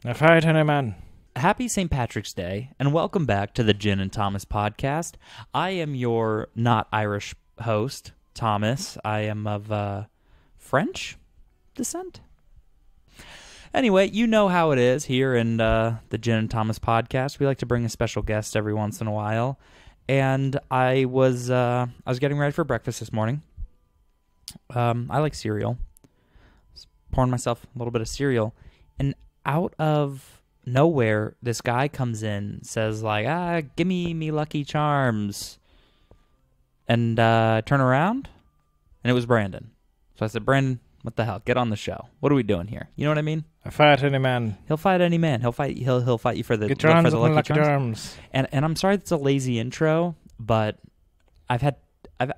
A fight and a man. Happy St. Patrick's Day, and welcome back to the Gin and Thomas podcast. I am your not Irish host, Thomas. I am of French descent. Anyway, you know how it is here in the Gin and Thomas podcast. We like to bring a special guest every once in a while, and I was getting ready for breakfast this morning. I like cereal. I was pouring myself a little bit of cereal, and out of nowhere, this guy comes in, says like, give me Lucky Charms. And I turn around, and it was Brandon. So I said, Brandon, what the hell? Get on the show. What are we doing here? You know what I mean? A fight any man. He'll fight any man. He'll fight you for the, Get for your the Lucky Charms. Charms. And I'm sorry it's a lazy intro, but I've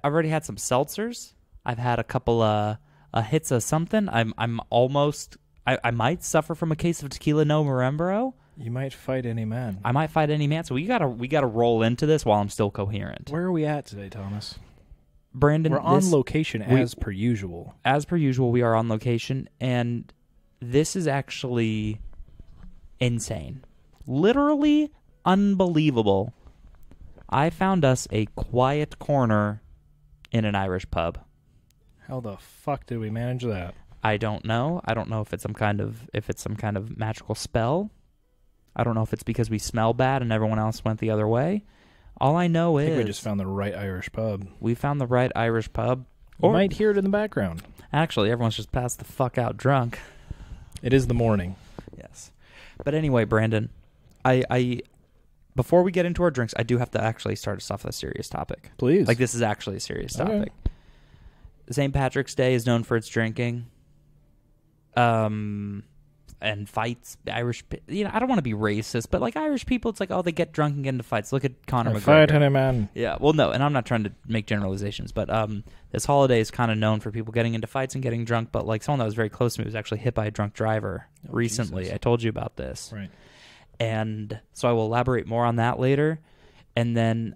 already had some seltzers. I've had a couple hits of something. I'm almost... I might suffer from a case of tequila no morembro. You might fight any man. I might fight any man. So we gotta roll into this while I'm still coherent. Where are we at today, Thomas? Brandon, we're on location as per usual. As per usual, we are on location, and this is actually insane. Literally unbelievable. I found us a quiet corner in an Irish pub. How the fuck did we manage that? I don't know. I don't know if it's some kind of magical spell. I don't know if it's because we smell bad and everyone else went the other way. All I know is we just found the right Irish pub. We found the right Irish pub. You might hear it in the background. Actually, everyone's just passed the fuck out drunk. It is the morning. Yes. But anyway, Brandon, I before we get into our drinks, I do have to actually start us off with a serious topic. Please. Like, this is actually a serious topic. Okay. St. Patrick's Day is known for its drinking. And fights, Irish, I don't want to be racist, but like Irish people, it's like, oh, they get drunk and get into fights. Look at Conor McGregor. Fight any man. Yeah, well, no, and I'm not trying to make generalizations, but this holiday is kind of known for people getting into fights and getting drunk, but like someone that was very close to me was actually hit by a drunk driver recently. Jesus. I told you about this. Right. And so I will elaborate more on that later, and then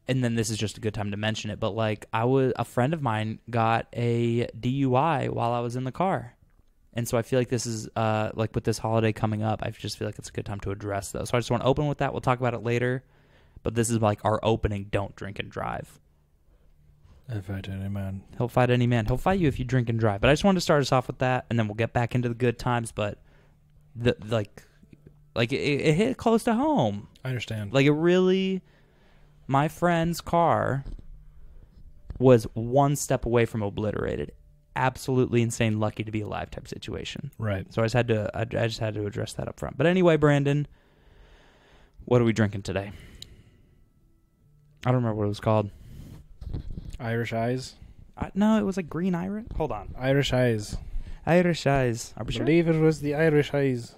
this is just a good time to mention it, but like a friend of mine got a DUI while I was in the car. And so I feel like this is, like with this holiday coming up, I just feel like it's a good time to address those. So I just want to open with that. We'll talk about it later. But this is like our opening, don't drink and drive. He'll fight any man. He'll fight any man. He'll fight you if you drink and drive. But I just wanted to start us off with that, and then we'll get back into the good times. But it hit close to home. I understand. Like it really, my friend's car was one step away from obliterated. Absolutely insane, lucky to be alive type situation. Right. So I just had to address that up front. But anyway, Brandon, what are we drinking today? I don't remember what it was called. Irish Eyes? No, it was like Green Iris. Hold on. Irish Eyes. Irish Eyes. Are we I sure? believe it was the Irish Eyes.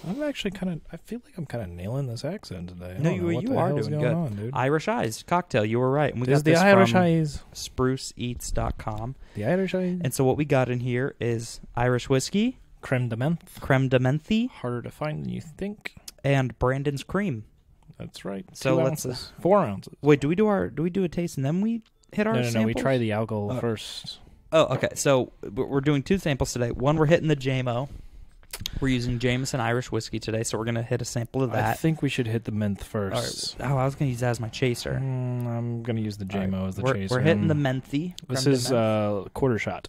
I'm actually I feel like I'm kind of nailing this accent today. No, you are doing good. On, dude. Irish Eyes cocktail. You were right. And we This got is the this Irish from Eyes. spruceeats.com. The Irish Eyes. And so what we got in here is Irish whiskey, Creme de menthe. creme de menthe, Harder to find than you think. and Brandon's cream. That's right. So 2 let's ounces. 4 ounces. Wait, do we do a taste and then we hit our samples? No. We try the alcohol first. Oh, okay. So we're doing 2 samples today. One, we're hitting the JMO. We're using Jameson Irish whiskey today, so we're going to hit a sample of that. I think we should hit the menthe first. Right. Oh, I was going to use that as my chaser. I'm going to use the JMO as the chaser. We're hitting the menthe. This is quarter shot.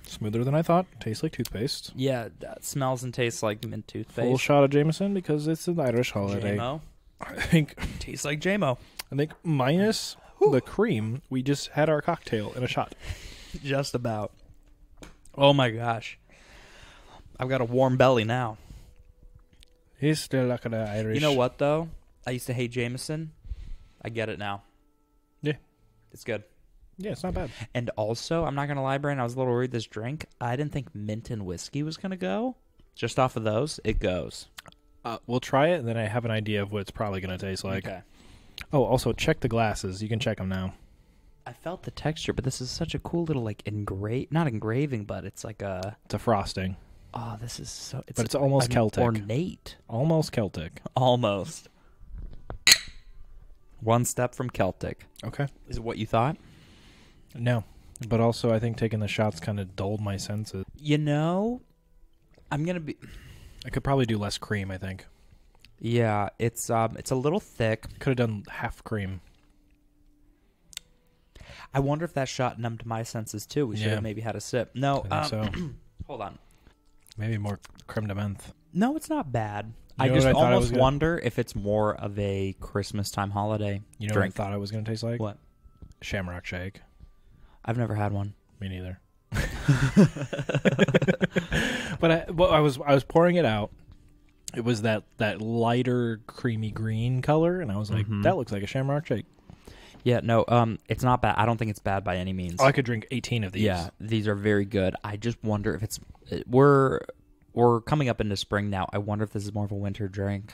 Smoother than I thought. Tastes like toothpaste. Yeah, that smells and tastes like mint toothpaste. Full shot of Jameson because it's an Irish holiday. JMO. I think Tastes like JMO. I think minus the cream, we just had our cocktail in a shot. Just about. Oh my gosh. I've got a warm belly now. He's still like the Irish. You know what, though? I used to hate Jameson. I get it now. Yeah. It's good. Yeah, it's not bad. And also, I'm not going to lie, Brian, I was a little worried this drink. I didn't think mint and whiskey was going to go. Just off of those, it goes. We'll try it, and then I have an idea of what it's probably going to taste like. Okay. Oh, also, check the glasses. You can check them now. I felt the texture, but this is such a cool little, like, not engraving, but it's like a... It's a frosting. Oh, this is so... But it's almost Celtic. Ornate. Almost Celtic. Almost. One step from Celtic. Okay. Is it what you thought? No. But also, I think taking the shots kind of dulled my senses. You know, I'm gonna be. I could probably do less cream, I think. Yeah, it's a little thick. Could have done half cream. I wonder if that shot numbed my senses too. We should have maybe had a sip. No, I think so. Hold on. Maybe more creme de menthe. No, it's not bad. You I know just what I thought it almost was wonder if it's more of a Christmas time holiday You know drink. what I thought it was going to taste like? What? Shamrock shake. I've never had one. Me neither. But I was pouring it out. It was that lighter creamy green color, and I was like, that looks like a Shamrock shake. Yeah, no, it's not bad. I don't think it's bad by any means. Oh, I could drink 18 of these. Yeah, these are very good. I just wonder if it's we're coming up into spring now. I wonder if this is more of a winter drink.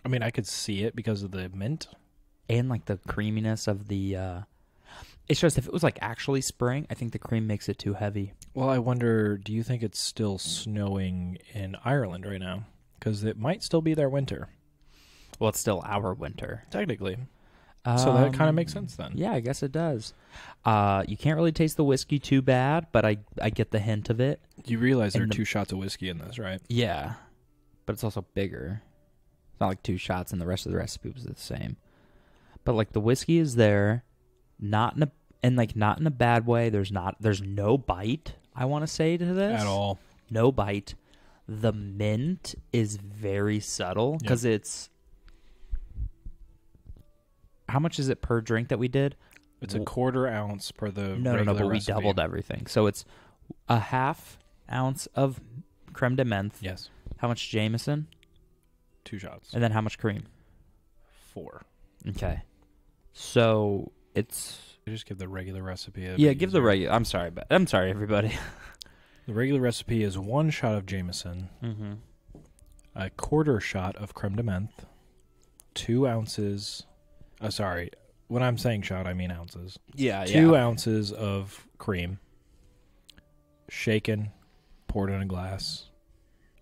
I mean, I could see it because of the mint and like the creaminess of the. It's just if it was like actually spring, I think the cream makes it too heavy. Well, I wonder, do you think it's still snowing in Ireland right now? Because it might still be their winter. Well, it's still our winter. Technically. So that kind of makes sense then. Yeah, I guess it does. You can't really taste the whiskey too bad, but I get the hint of it. You realize there are 2 shots of whiskey in this, right? Yeah, but it's also bigger. It's not like 2 shots and the rest of the recipe was the same. But like the whiskey is there, not in a bad way. There's no bite, I want to say, to this. At all. No bite. The mint is very subtle because it's... How much is it per drink that we did? It's a quarter ounce per the No, but recipe. we doubled everything. So it's a half ounce of creme de menthe. Yes. How much Jameson? 2 shots. And then how much cream? 4. Okay. So it's... You just give the regular recipe. Yeah, give the regular... I'm sorry, everybody. The regular recipe is 1 shot of Jameson, a quarter shot of creme de menthe, 2 ounces... sorry, when I'm saying shot, I mean ounces. Yeah, 2 ounces of cream, shaken, poured in a glass,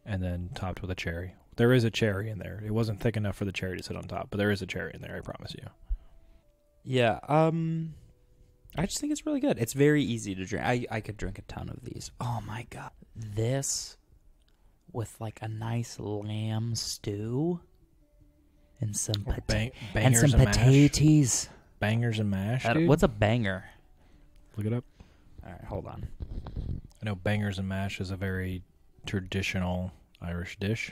and then topped with a cherry. There is a cherry in there. It wasn't thick enough for the cherry to sit on top, but there is a cherry in there, I promise you. Yeah, I just think it's really good. It's very easy to drink. I could drink a ton of these. Oh, my God. This with, like, a nice lamb stew and some bangers and potatoes. Bangers and mash, dude? What's a banger? Look it up. All right, hold on. I know bangers and mash is a very traditional Irish dish.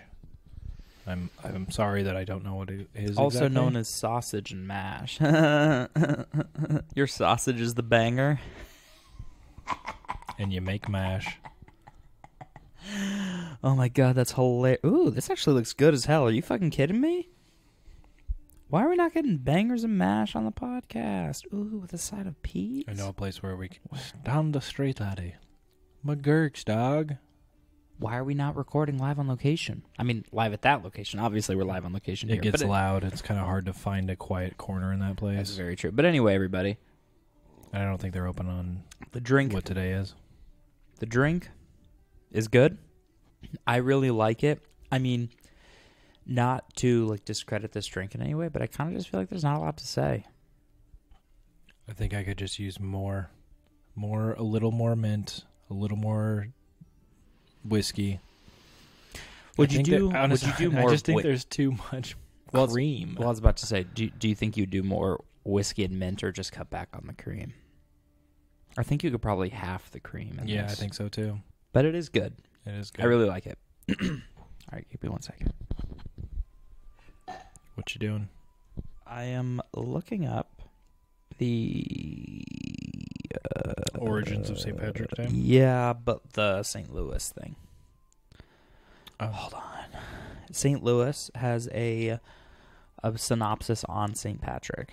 I'm sorry that I don't know what it is. Also exactly. known as sausage and mash. Your sausage is the banger. And you make mash. Oh my God, that's hilarious. Ooh, this actually looks good as hell. Are you fucking kidding me? Why are we not getting bangers and mash on the podcast? Ooh, with a side of peas? I know a place where we can... Down the street, laddie. McGurk's, dog. Why are we not recording live on location? I mean, live at that location. Obviously, we're live on location here. It gets loud. It's kind of hard to find a quiet corner in that place. That's very true. But anyway, everybody. I don't think they're open on the drink. What today is. The drink is good. I really like it. I mean, not to like discredit this drink in any way, but I kind of just feel like there's not a lot to say. I think I could just use a little more mint, a little more whiskey. Would you do more? I just think there's too much cream. Well, I was about to say, do you think you'd do more whiskey and mint or just cut back on the cream? I think you could probably half the cream. In this. I think so too. But it is good. It is good. I really like it. All right, give me 1 second. What you doing? I am looking up the origins of St. Patrick's Day. Yeah, but the St. Louis thing. Oh. Hold on. St. Louis has a synopsis on St. Patrick.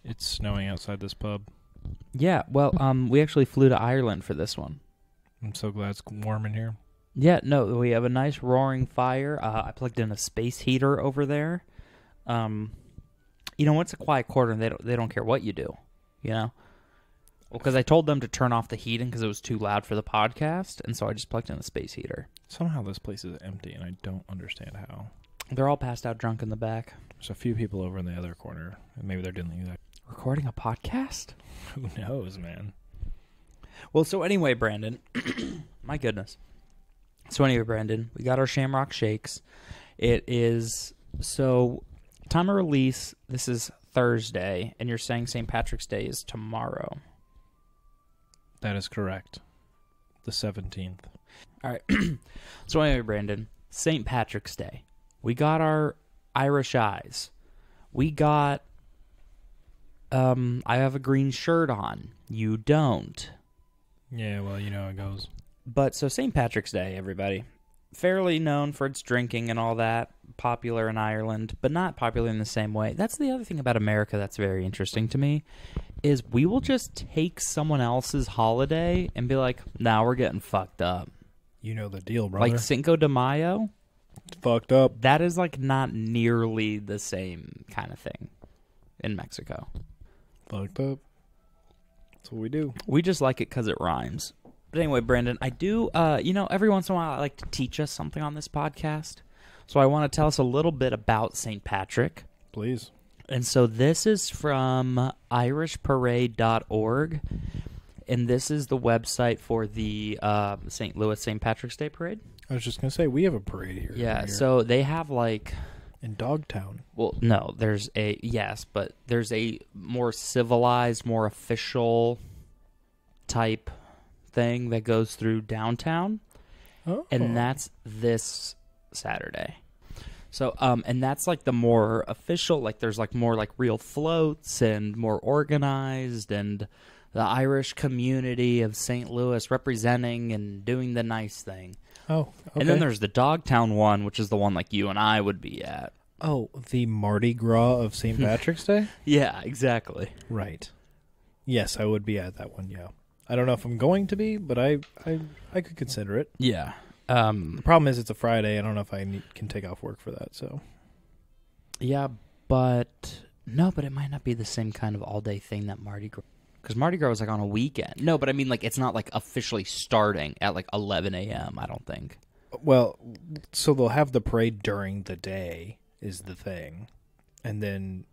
It's snowing outside this pub. Yeah, well, we actually flew to Ireland for this one. I'm so glad it's warm in here. Yeah, no, we have a nice roaring fire. I plugged in a space heater over there. You know, it's a quiet quarter, and they don't care what you do, you know? Well, because I told them to turn off the heating because it was too loud for the podcast, and so I just plugged in a space heater. Somehow this place is empty, and I don't understand how. They're all passed out drunk in the back. There's a few people over in the other corner, and maybe they're doing that. Recording a podcast? Who knows, man? Well, so anyway, Brandon. My goodness. So anyway, Brandon, we got our Shamrock Shakes. It is, so, time of release, this is Thursday, and you're saying St. Patrick's Day is tomorrow. That is correct. The 17th. All right. So anyway, Brandon, St. Patrick's Day. We got our Irish eyes. We got, I have a green shirt on. You don't. Yeah, well, you know how it goes. But so St. Patrick's Day, everybody. Fairly known for its drinking and all that. Popular in Ireland, but not popular in the same way. That's the other thing about America that's very interesting to me, is we will just take someone else's holiday and be like, nah, we're getting fucked up. You know the deal, brother. Like Cinco de Mayo? It's fucked up. That is like not nearly the same kind of thing in Mexico. Fucked up. That's what we do. We just like it because it rhymes. But anyway, Brandon, I do, every once in a while I like to teach us something on this podcast. So I want to tell us a little bit about St. Patrick. Please. And so this is from irishparade.org. And this is the website for the St. Louis St. Patrick's Day Parade. I was just going to say, we have a parade here. Yeah, so they have like... In Dogtown. Well, no, there's a... Yes, but there's a more civilized, more official type thing that goes through downtown. Oh. And that's this Saturday. So, and that's like the more official, like there's like more like real floats and more organized, and the Irish community of St. Louis representing and doing the nice thing. Oh, okay. And then there's the Dogtown one, which is the one like you and I would be at. Oh, the Mardi Gras of St. Patrick's Day? Yeah, exactly. Right. Yes, I would be at that one, yeah. I don't know if I'm going to be, but I could consider it. Yeah. The problem is it's a Friday. I don't know if I can take off work for that, so. Yeah, but it might not be the same kind of all-day thing that Mardi Gras. Because Mardi Gras was like on a weekend. No, but I mean, like, it's not like officially starting at like 11 a.m., I don't think. Well, so they'll have the parade during the day is the thing. And then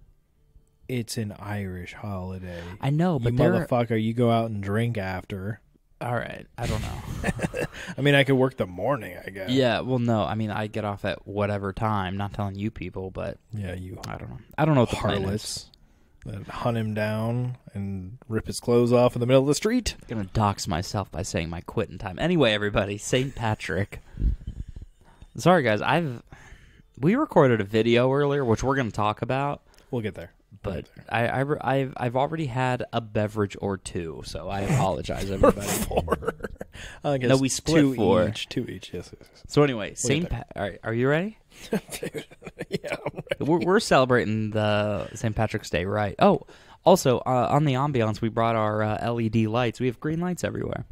it's an Irish holiday. I know, but you motherfucker, you go out and drink after. All right, I don't know. I mean, I could work the morning, I guess. Yeah, well, no, I mean, I get off at whatever time. Not telling you people, but yeah, you. I don't know. I don't know what the plan is. Harlots that hunt him down and rip his clothes off in the middle of the street. I'm gonna dox myself by saying my quitting time. Anyway, everybody, St. Patrick. Sorry, guys, we recorded a video earlier, which we're gonna talk about. We'll get there. But I've already had a beverage or two, so I apologize, everybody. Four. No, we split four. Two each, yes. So anyway, all right, are you ready? Yeah, I'm ready. We're celebrating the St. Patrick's Day, right? Oh, also, on the ambiance, we brought our LED lights. We have green lights everywhere.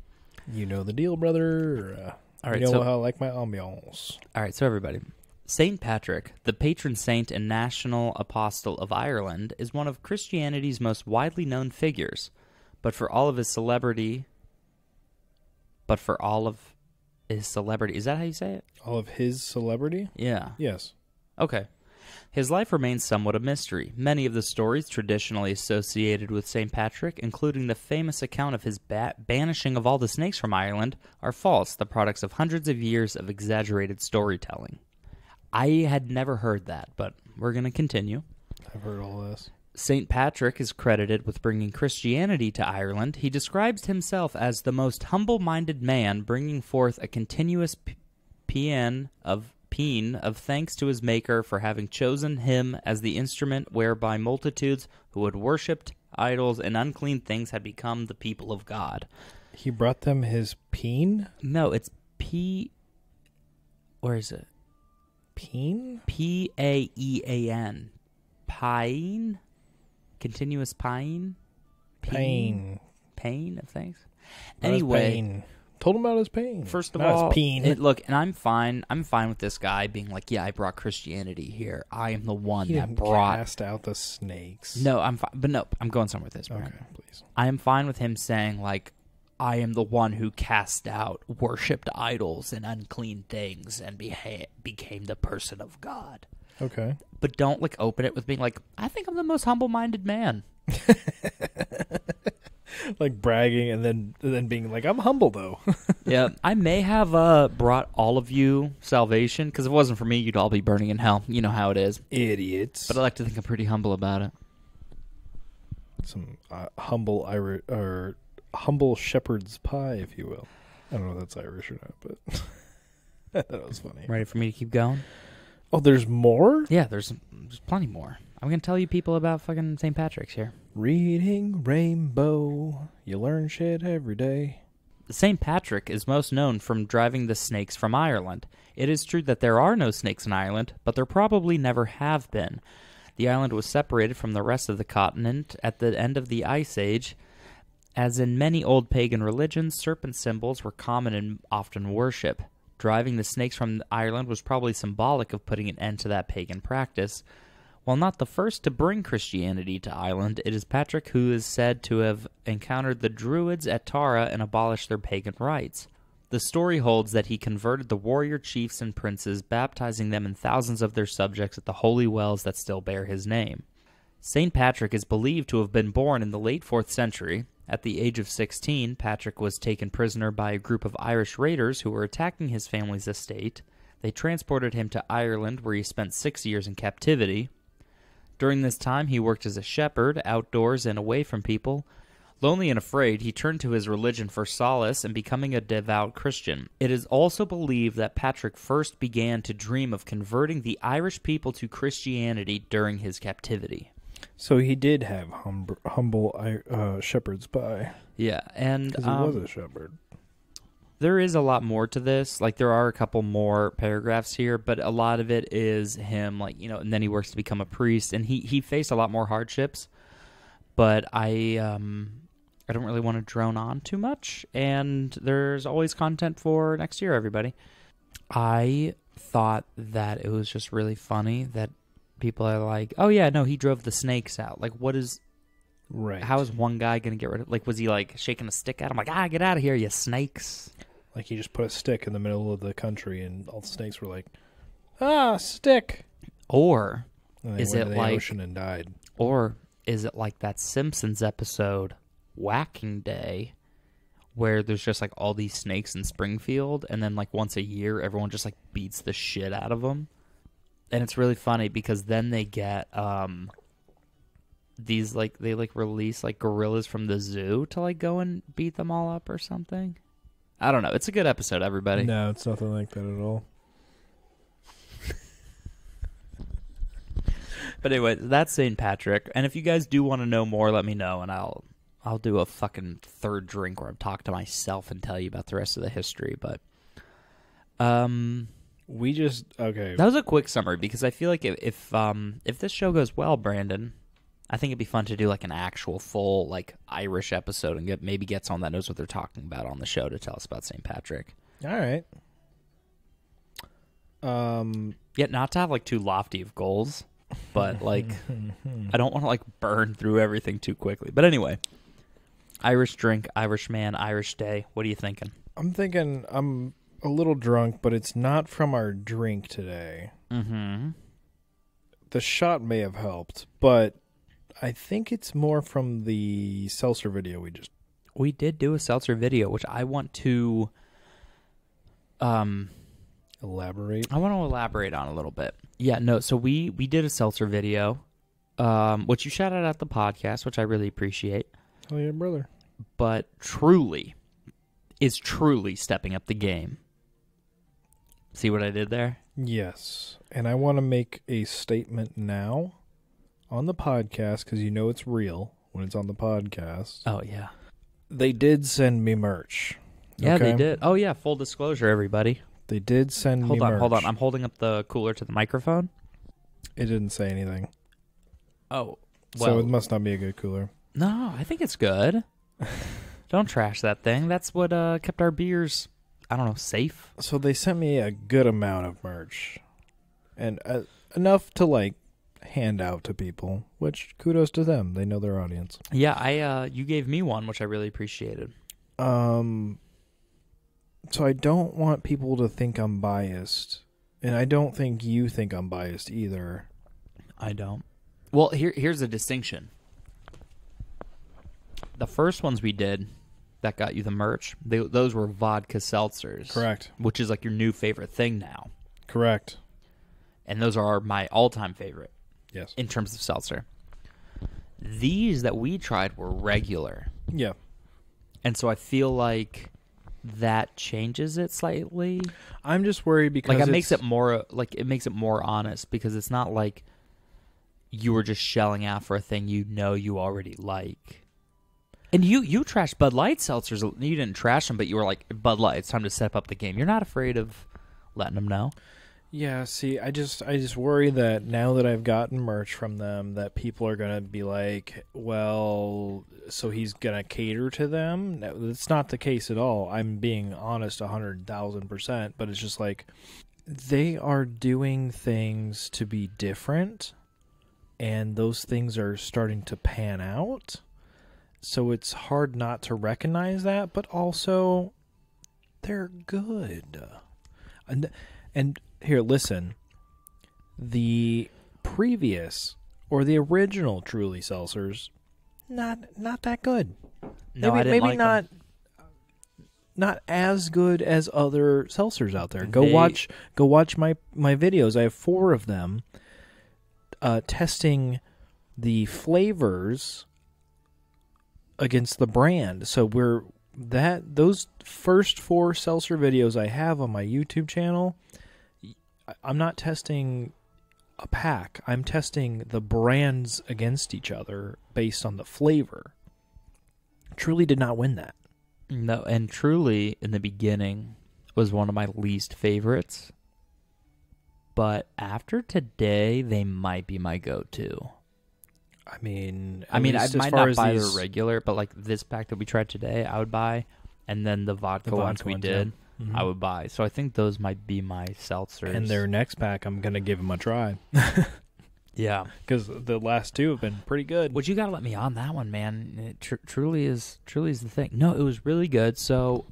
You know the deal, brother. All right, you know how I like my ambiance. All right, so everybody. St. Patrick, the patron saint and national apostle of Ireland, is one of Christianity's most widely known figures. But for all of his celebrity... is that how you say it? All of his celebrity? Yeah. Yes. Okay. His life remains somewhat a mystery. Many of the stories traditionally associated with St. Patrick, including the famous account of his banishing of all the snakes from Ireland, are false, the products of hundreds of years of exaggerated storytelling. I had never heard that, but we're going to continue. I've heard all this. St. Patrick is credited with bringing Christianity to Ireland. He describes himself as the most humble-minded man, bringing forth a continuous paean of thanks to his Maker for having chosen him as the instrument whereby multitudes who had worshipped idols and unclean things had become the people of God. He brought them his peen? No, it's where is it? Peen? P-A-E-A-N. Paean? Continuous paean? Pain. Pain of things? Not Anyway. pain. Told him about his pain. First of Not all, his peen. look, and I'm fine with this guy being like, yeah, I brought Christianity here. I am the one He that didn't brought... cast out the snakes. No, I'm fine. But no, I'm going somewhere with this, Brandon. Okay, please. I am fine with him saying, like, I am the one who cast out, worshipped idols and unclean things and became the person of God. Okay. But don't, like, open it with being like, I think I'm the most humble-minded man. Like bragging and then being like, I'm humble though. Yeah, I may have brought all of you salvation, because if it wasn't for me, you'd all be burning in hell. You know how it is. Idiots. But I like to think I'm pretty humble about it. Some humble Irish or humble shepherd's pie, if you will. I don't know if that's Irish or not, but that was funny. Ready for me to keep going? Oh, there's more? Yeah, there's plenty more. I'm going to tell you people about fucking St. Patrick's here. Reading Rainbow. You learn shit every day. St. Patrick is most known from driving the snakes from Ireland. It is true that there are no snakes in Ireland, but there probably never have been. The island was separated from the rest of the continent at the end of the Ice Age. As in many old pagan religions, serpent symbols were common and often worship. Driving the snakes from Ireland was probably symbolic of putting an end to that pagan practice. While not the first to bring Christianity to Ireland, it is Patrick who is said to have encountered the Druids at Tara and abolished their pagan rites. The story holds that he converted the warrior chiefs and princes, baptizing them and thousands of their subjects at the holy wells that still bear his name. St. Patrick is believed to have been born in the late 4th century. At the age of 16, Patrick was taken prisoner by a group of Irish raiders who were attacking his family's estate. They transported him to Ireland, where he spent 6 years in captivity. During this time, he worked as a shepherd, outdoors and away from people. Lonely and afraid, he turned to his religion for solace and becoming a devout Christian. It is also believed that Patrick first began to dream of converting the Irish people to Christianity during his captivity. So he did have humble shepherd's pie. Yeah, and because he was a shepherd. There is a lot more to this. Like, there are a couple more paragraphs here, but a lot of it is him, like, you know, and then he works to become a priest, and he faced a lot more hardships. But I don't really want to drone on too much, and there's always content for next year, everybody. I thought that it was just really funny that people are like, oh yeah, no, he drove the snakes out. Like, what is... Right. How is one guy going to get rid of... Like, was he, like, shaking a stick at him? Like, get out of here, you snakes. Like, he just put a stick in the middle of the country, and all the snakes were like, stick. Or and they is went it to the like... ocean and died. Or is it like that Simpsons episode, Whacking Day, where there's just, like, all these snakes in Springfield, and then, like, once a year, everyone just, like, beats the shit out of them? And it's really funny, because then they get... these, like, they, like, release, like, gorillas from the zoo to, like, go and beat them all up or something. I don't know. It's a good episode, everybody. No, it's nothing like that at all. But anyway, that's St. Patrick. And if you guys do want to know more, let me know, and I'll do a fucking third drink where I'm talking to myself and tell you about the rest of the history. But, okay. That was a quick summary, because I feel like if this show goes well, Brandon, I think it'd be fun to do like an actual full like Irish episode and maybe get someone that knows what they're talking about on the show to tell us about St. Patrick. All right. Yet not to have like too lofty of goals, but like I don't want to like burn through everything too quickly. But anyway, Irish drink, Irish man, Irish day. What are you thinking? I'm thinking I'm a little drunk, but it's not from our drink today. Mm-hmm. The shot may have helped, but I think it's more from the seltzer video we did do a seltzer video, which I want to elaborate. I want to elaborate on a little bit. Yeah, no, so we did a seltzer video, which you shouted out at the podcast, which I really appreciate. Oh yeah, brother. But is truly stepping up the game. See what I did there? Yes. And I want to make a statement now on the podcast, because you know it's real when it's on the podcast. Oh, yeah. They did send me merch. Yeah, okay? they did. Oh, yeah, full disclosure, everybody. They did send me merch. Hold on. I'm holding up the cooler to the microphone. It didn't say anything. Oh, well. So it must not be a good cooler. No, I think it's good. Don't trash that thing. That's what kept our beers, I don't know, safe. So they sent me a good amount of merch. And enough to, like, hand out to people, which kudos to them. They know their audience. Yeah, you gave me one, which I really appreciated. So I don't want people to think I'm biased. And I don't think you think I'm biased either. I don't. Well, here's a distinction. the first ones we did that got you the merch, those were vodka seltzers. Correct. Which is like your new favorite thing now. Correct. And those are my all-time favorite. Yes. In terms of seltzer. These that we tried were regular. Yeah. And so I feel like that changes it slightly. I'm just worried because like it makes it more honest, because it's not like you were just shelling out for a thing you already like. And you trashed Bud Light seltzers. You didn't trash them, but you were like, Bud Light, it's time to step up the game. You're not afraid of letting them know. Yeah, see, I just worry that now that I've gotten merch from them, that people are going to be like, well, so he's going to cater to them? No, that's not the case at all. I'm being honest 100,000%, but it's just like, they are doing things to be different, and those things are starting to pan out. So it's hard not to recognize that, but also, they're good. And here, listen. The previous or the original Truly seltzers, not that good. No, I didn't like them. Not as good as other seltzers out there. Go watch my videos. I have 4 of them testing the flavors against the brand. So those first 4 seltzer videos I have on my YouTube channel, I'm not testing a pack. I'm testing the brands against each other based on the flavor. Truly did not win that. No, and Truly in the beginning was one of my least favorites. But after today, they might be my go-to. I mean, I might not buy the regular, but like this pack that we tried today, I would buy. And then the vodka ones we did, I would buy. So I think those might be my seltzers. And their next pack, I'm going to give them a try. Yeah. Because the last 2 have been pretty good. But you got to let me on that one, man. Truly is the thing. No, it was really good. So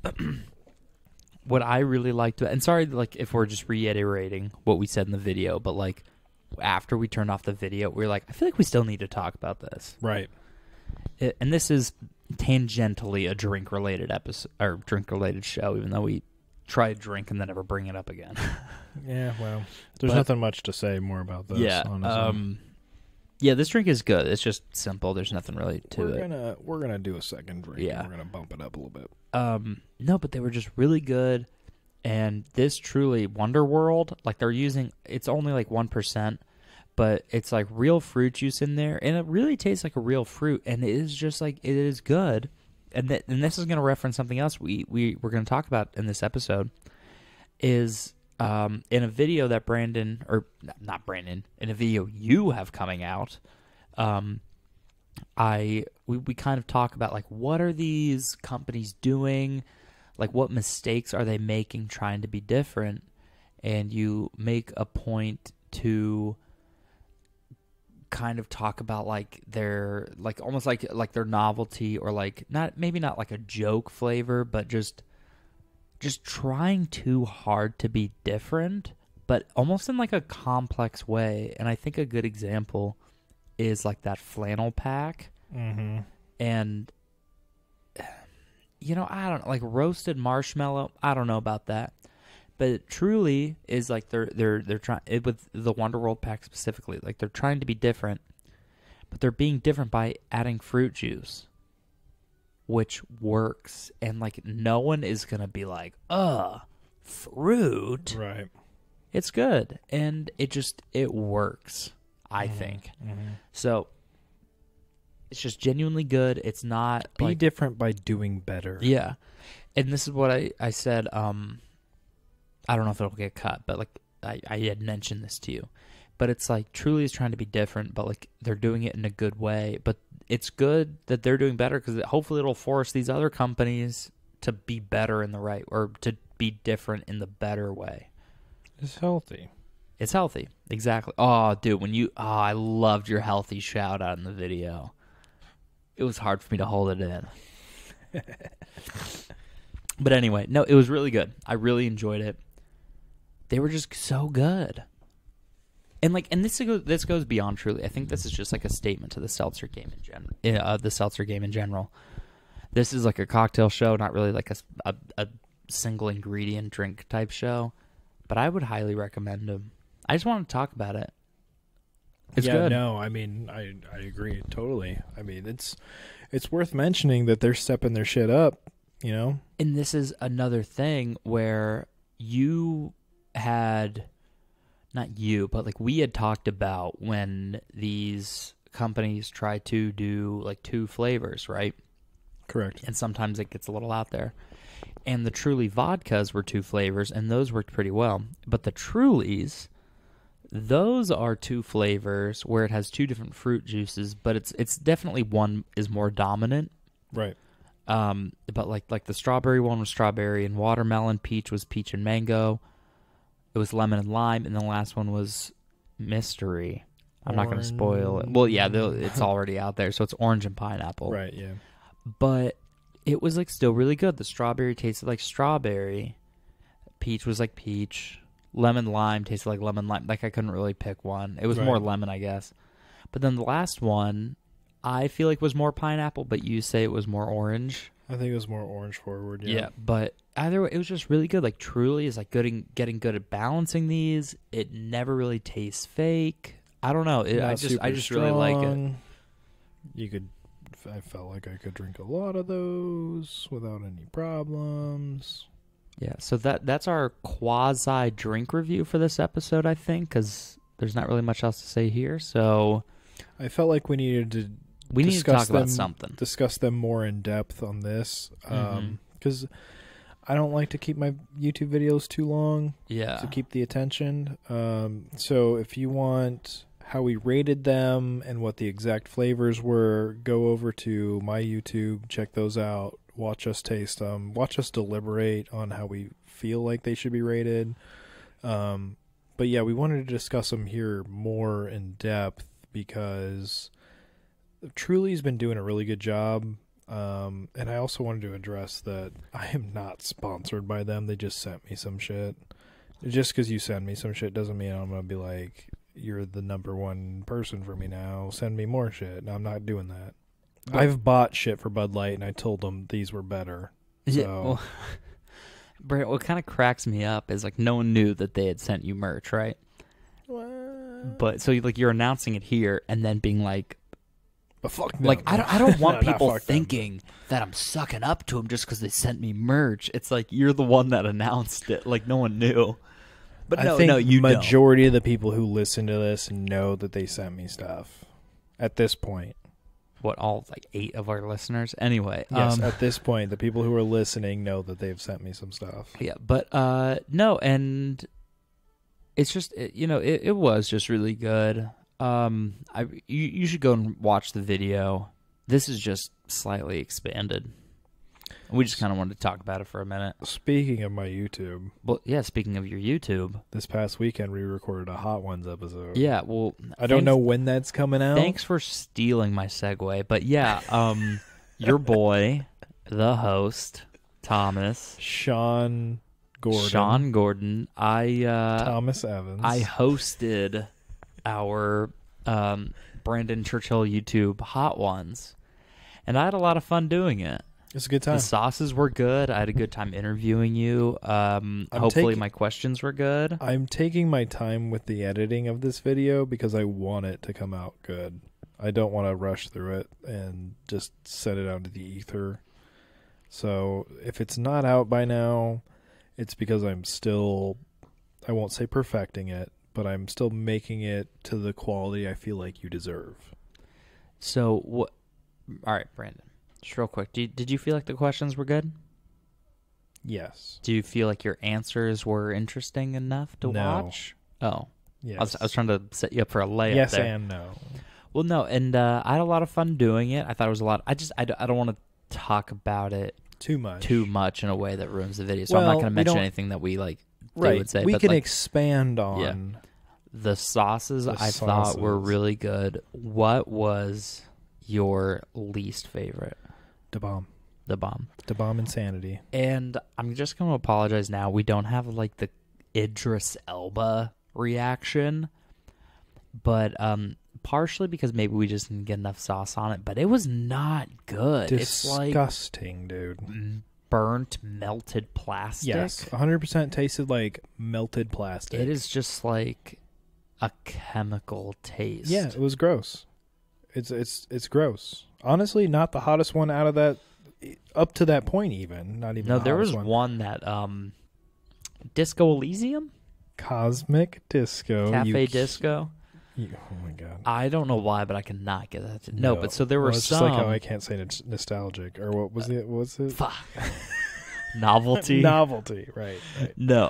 what I really liked, and sorry, like if we're just reiterating what we said in the video, but like after we turned off the video, we were like, I feel like we still need to talk about this. Right. And this is tangentially a drink-related episode or drink-related show, even though we try to drink and then never bring it up again. Yeah, well, there's nothing much to say more about this. Yeah, honestly. Yeah, this drink is good. It's just simple. There's nothing really to it. We're gonna do a second drink. Yeah, we're gonna bump it up a little bit. No, but they were just really good. And this Truly Wonder World, like they're using, it's only like 1%, but it's like real fruit juice in there, and it really tastes like a real fruit, and it is just like, it is good. And this is going to reference something else we're going to talk about in this episode, is in a video that Brandon, or not Brandon, in a video you have coming out, we kind of talk about like, what are these companies doing? Like, what mistakes are they making trying to be different? And you make a point to kind of talk about like their, like almost like their novelty, or like maybe not like a joke flavor, but just trying too hard to be different, but almost in like a complex way. And I think a good example is like that flannel pack. Mm-hmm. And I don't know, like roasted marshmallow. I don't know about that, but it truly is like they're trying with the Wonder World pack specifically. Like they're trying to be different, but they're being different by adding fruit juice, which works. And like no one is gonna be like, fruit. Right. It's good, and it works. I think so. It's just genuinely good. It's not be different by doing better. Yeah. And this is what I said. I don't know if it'll get cut, but like I had mentioned this to you. But it's like Truly is trying to be different, but like they're doing it in a good way. But it's good that they're doing better, because hopefully it'll force these other companies to be better in the right, or to be different in the better way. It's healthy. It's healthy. Exactly. Oh, dude, I loved your healthy shout out in the video. It was hard for me to hold it in. But anyway, no, it was really good. I really enjoyed it. They were just so good. And this goes beyond Truly. I think this is just like a statement to the seltzer game in general. This is like a cocktail show, not really like a single ingredient drink type show. But I would highly recommend them. I just want to talk about it. It's good. No, I mean, I agree totally. I mean, it's worth mentioning that they're stepping their shit up, you know? And this is another thing where you had, not you, but like we had talked about when these companies try to do like 2 flavors, right? Correct. And sometimes it gets a little out there. And the Truly vodkas were 2 flavors, and those worked pretty well. But the Trulies, those are 2 flavors where it has 2 different fruit juices, but it's definitely one is more dominant. Right. But like the strawberry one was strawberry and watermelon, peach was peach and mango. It was lemon and lime, and the last one was mystery. I'm not going to spoil it. Well, yeah, it's already out there, so it's orange and pineapple. Right, yeah. But it was like still really good. The strawberry tasted like strawberry. Peach was like peach. Lemon lime tasted like lemon lime. Like I couldn't really pick one. It was more lemon, I guess. But then the last one, I feel like was more pineapple, but you say it was more orange. I think it was more orange forward. Yeah, but either way, it was just really good. Like Truly is like getting good at balancing these. It never really tastes fake. I don't know. I just really like it. I felt like I could drink a lot of those without any problems. Yeah, so that's our quasi drink review for this episode, I think, because there's not really much else to say here. So I felt like we needed to talk about something, discuss them more in depth on this, because I don't like to keep my YouTube videos too long. Yeah, to keep the attention. So if you want how we rated them and what the exact flavors were, go over to my YouTube, check those out. Watch us taste them. Watch us deliberate on how we feel like they should be rated. But yeah, we wanted to discuss them here more in depth because Truly's been doing a really good job. And I also wanted to address that I am not sponsored by them. They just sent me some shit. Just because you send me some shit doesn't mean I'm going to be like, you're the number one person for me now. Send me more shit. No, I'm not doing that. I've bought shit for Bud Light, and I told them these were better. So. Yeah, well, Brent, what kind of cracks me up is like no one knew that they had sent you merch, right? What? But so like you're announcing it here and then being like, but fuck them. Like I don't want people thinking that I'm sucking up to them just because they sent me merch. It's like you're the one that announced it. Like no one knew. But I think the majority of the people who listen to this know that they sent me stuff at this point. What, all like 8 of our listeners? Anyway. Yes, at this point, the people who are listening know that they've sent me some stuff. Yeah, but no, and it's just, it was just really good. You should go and watch the video. This is just slightly expanded. We just kind of wanted to talk about it for a minute. Speaking of my YouTube. Well, yeah, speaking of your YouTube. This past weekend, we recorded a Hot Ones episode. Yeah, well. I don't know when that's coming out. Thanks for stealing my segue. But yeah, your boy, the host, Thomas. Sean Gordon. Thomas Evans. I hosted our Brandon Churchill YouTube Hot Ones. And I had a lot of fun doing it. It's a good time. The sauces were good. I had a good time interviewing you. Hopefully my questions were good. I'm taking my time with the editing of this video because I want it to come out good. I don't want to rush through it and just set it out into the ether. So if it's not out by now, it's because I'm still, I won't say perfecting it, but I'm still making it to the quality I feel like you deserve. So what? All right, Brandon. Just real quick, did you feel like the questions were good? Yes. Do you feel like your answers were interesting enough to watch? Oh. Yes. I was trying to set you up for a layup yes there. And no. Well, no, and I had a lot of fun doing it. I thought it was a lot. I don't want to talk about it too much in a way that ruins the video. So I'm not going to mention anything that we like. Right. Would say, we but can expand on. Yeah. The sauces I thought were really good. What was your least favorite? The bomb. The bomb insanity. And I'm just going to apologize now. We don't have like the Idris Elba reaction. but partially because maybe we just didn't get enough sauce on it, but it was not good. Disgusting, it's dude. Burnt, melted plastic. Yes, 100% tasted like melted plastic. It is just like a chemical taste. Yeah, it was gross. It's gross. Honestly, not the hottest one out of that, up to that point even. Not even. No, the there was hottest one that Disco Elysium? Cosmic Disco. Cafe Disco? Oh my god. I don't know why, but I cannot get that. No, but so there were it's some. Just like how I can't say it's nostalgic, or what was it? What's it? Fuck. Novelty. Novelty, right. No,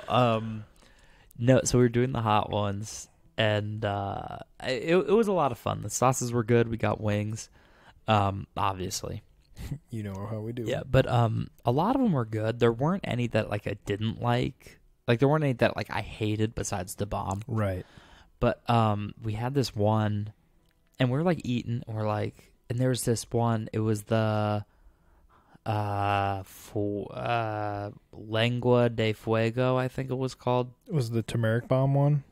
no. So we were doing the hot ones, and it was a lot of fun. The sauces were good. We got wings, obviously. You know how we do. Yeah, but a lot of them were good. There weren't any that like I didn't like. Like there weren't any that like I hated besides the bomb. Right. But we had this one, and we were like eating, and and there was this one. It was the Lengua de Fuego, I think it was called. It was the turmeric bomb one.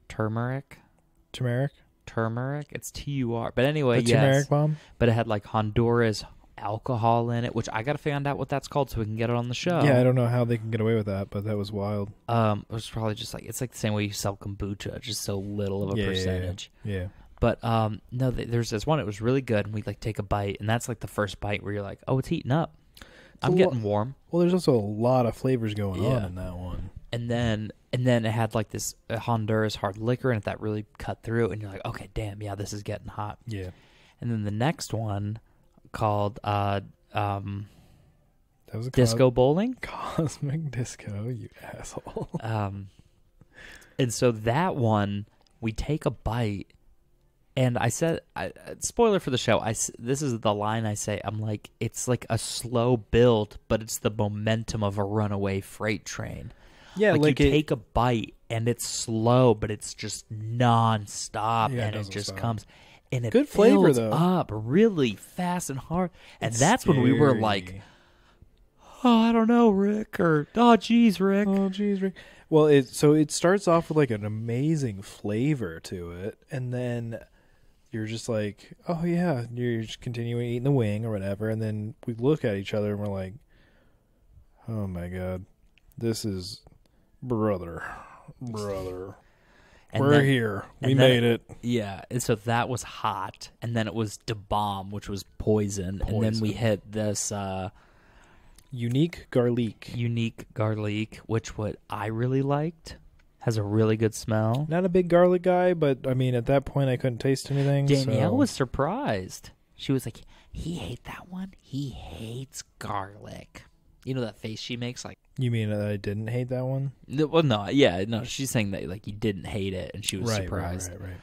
Turmeric. It's TUR. But anyway, the yes. turmeric bomb. But it had like Honduras alcohol in it, which I gotta find out what that's called so we can get it on the show. Yeah, I don't know how they can get away with that, but that was wild. It was probably just like it's like the same way you sell kombucha, just so little of a percentage. Yeah. But no, there's this one. It was really good, and we like take a bite, and that's like the first bite where you're like, oh, it's heating up. I'm getting warm. Well, there's also a lot of flavors going on in that one. And then it had like this Honduras hard liquor in it that really cut through, and you're like, okay, damn, yeah, this is getting hot. Yeah. And then the next one called that was a Disco Bowling. Cosmic Disco, you asshole. And so that one, we take a bite, and I said, spoiler for the show, this is the line I say, I'm like, it's like a slow build, but it's the momentum of a runaway freight train. Yeah, like you take a bite, and it's slow, but it's just nonstop, and it just comes. And it good flavor, builds though. up really fast and hard. And that's when we were like, oh, I don't know, Rick, or, oh, geez, Rick. Oh, geez, Rick. Well, it starts off with like an amazing flavor to it, and then you're just like, oh, yeah, you're just continuing eating the wing or whatever, and then we look at each other and we're like, oh, my God, this is brother. And we're here. We made it. Yeah, and so that was hot, and then it was Da Bomb, which was poison, and then we hit this Unique Garlic, which what I really liked. Has a really good smell. Not a big garlic guy, but I mean, at that point, I couldn't taste anything. Danielle was surprised. She was like, "He hates that one. He hates garlic." You know that face she makes, like. You mean that I didn't hate that one? Well, no, yeah, no. She's saying that like you didn't hate it, and she was surprised. Right.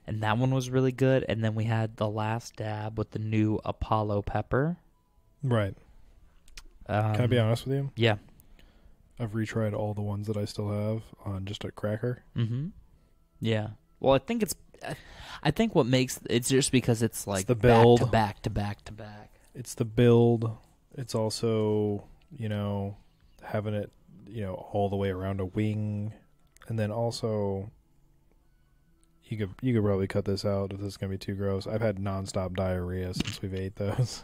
And that one was really good. And then we had the last dab with the new Apollo pepper. Right. Can I be honest with you? Yeah. I've retried all the ones that I still have on just a cracker. Mm-hmm. Yeah. Well, I think what makes it's just because it's like the build. back to back. It's the build. It's also, having it, all the way around a wing, and then also, you could probably cut this out if this is gonna be too gross. I've had nonstop diarrhea since we've ate those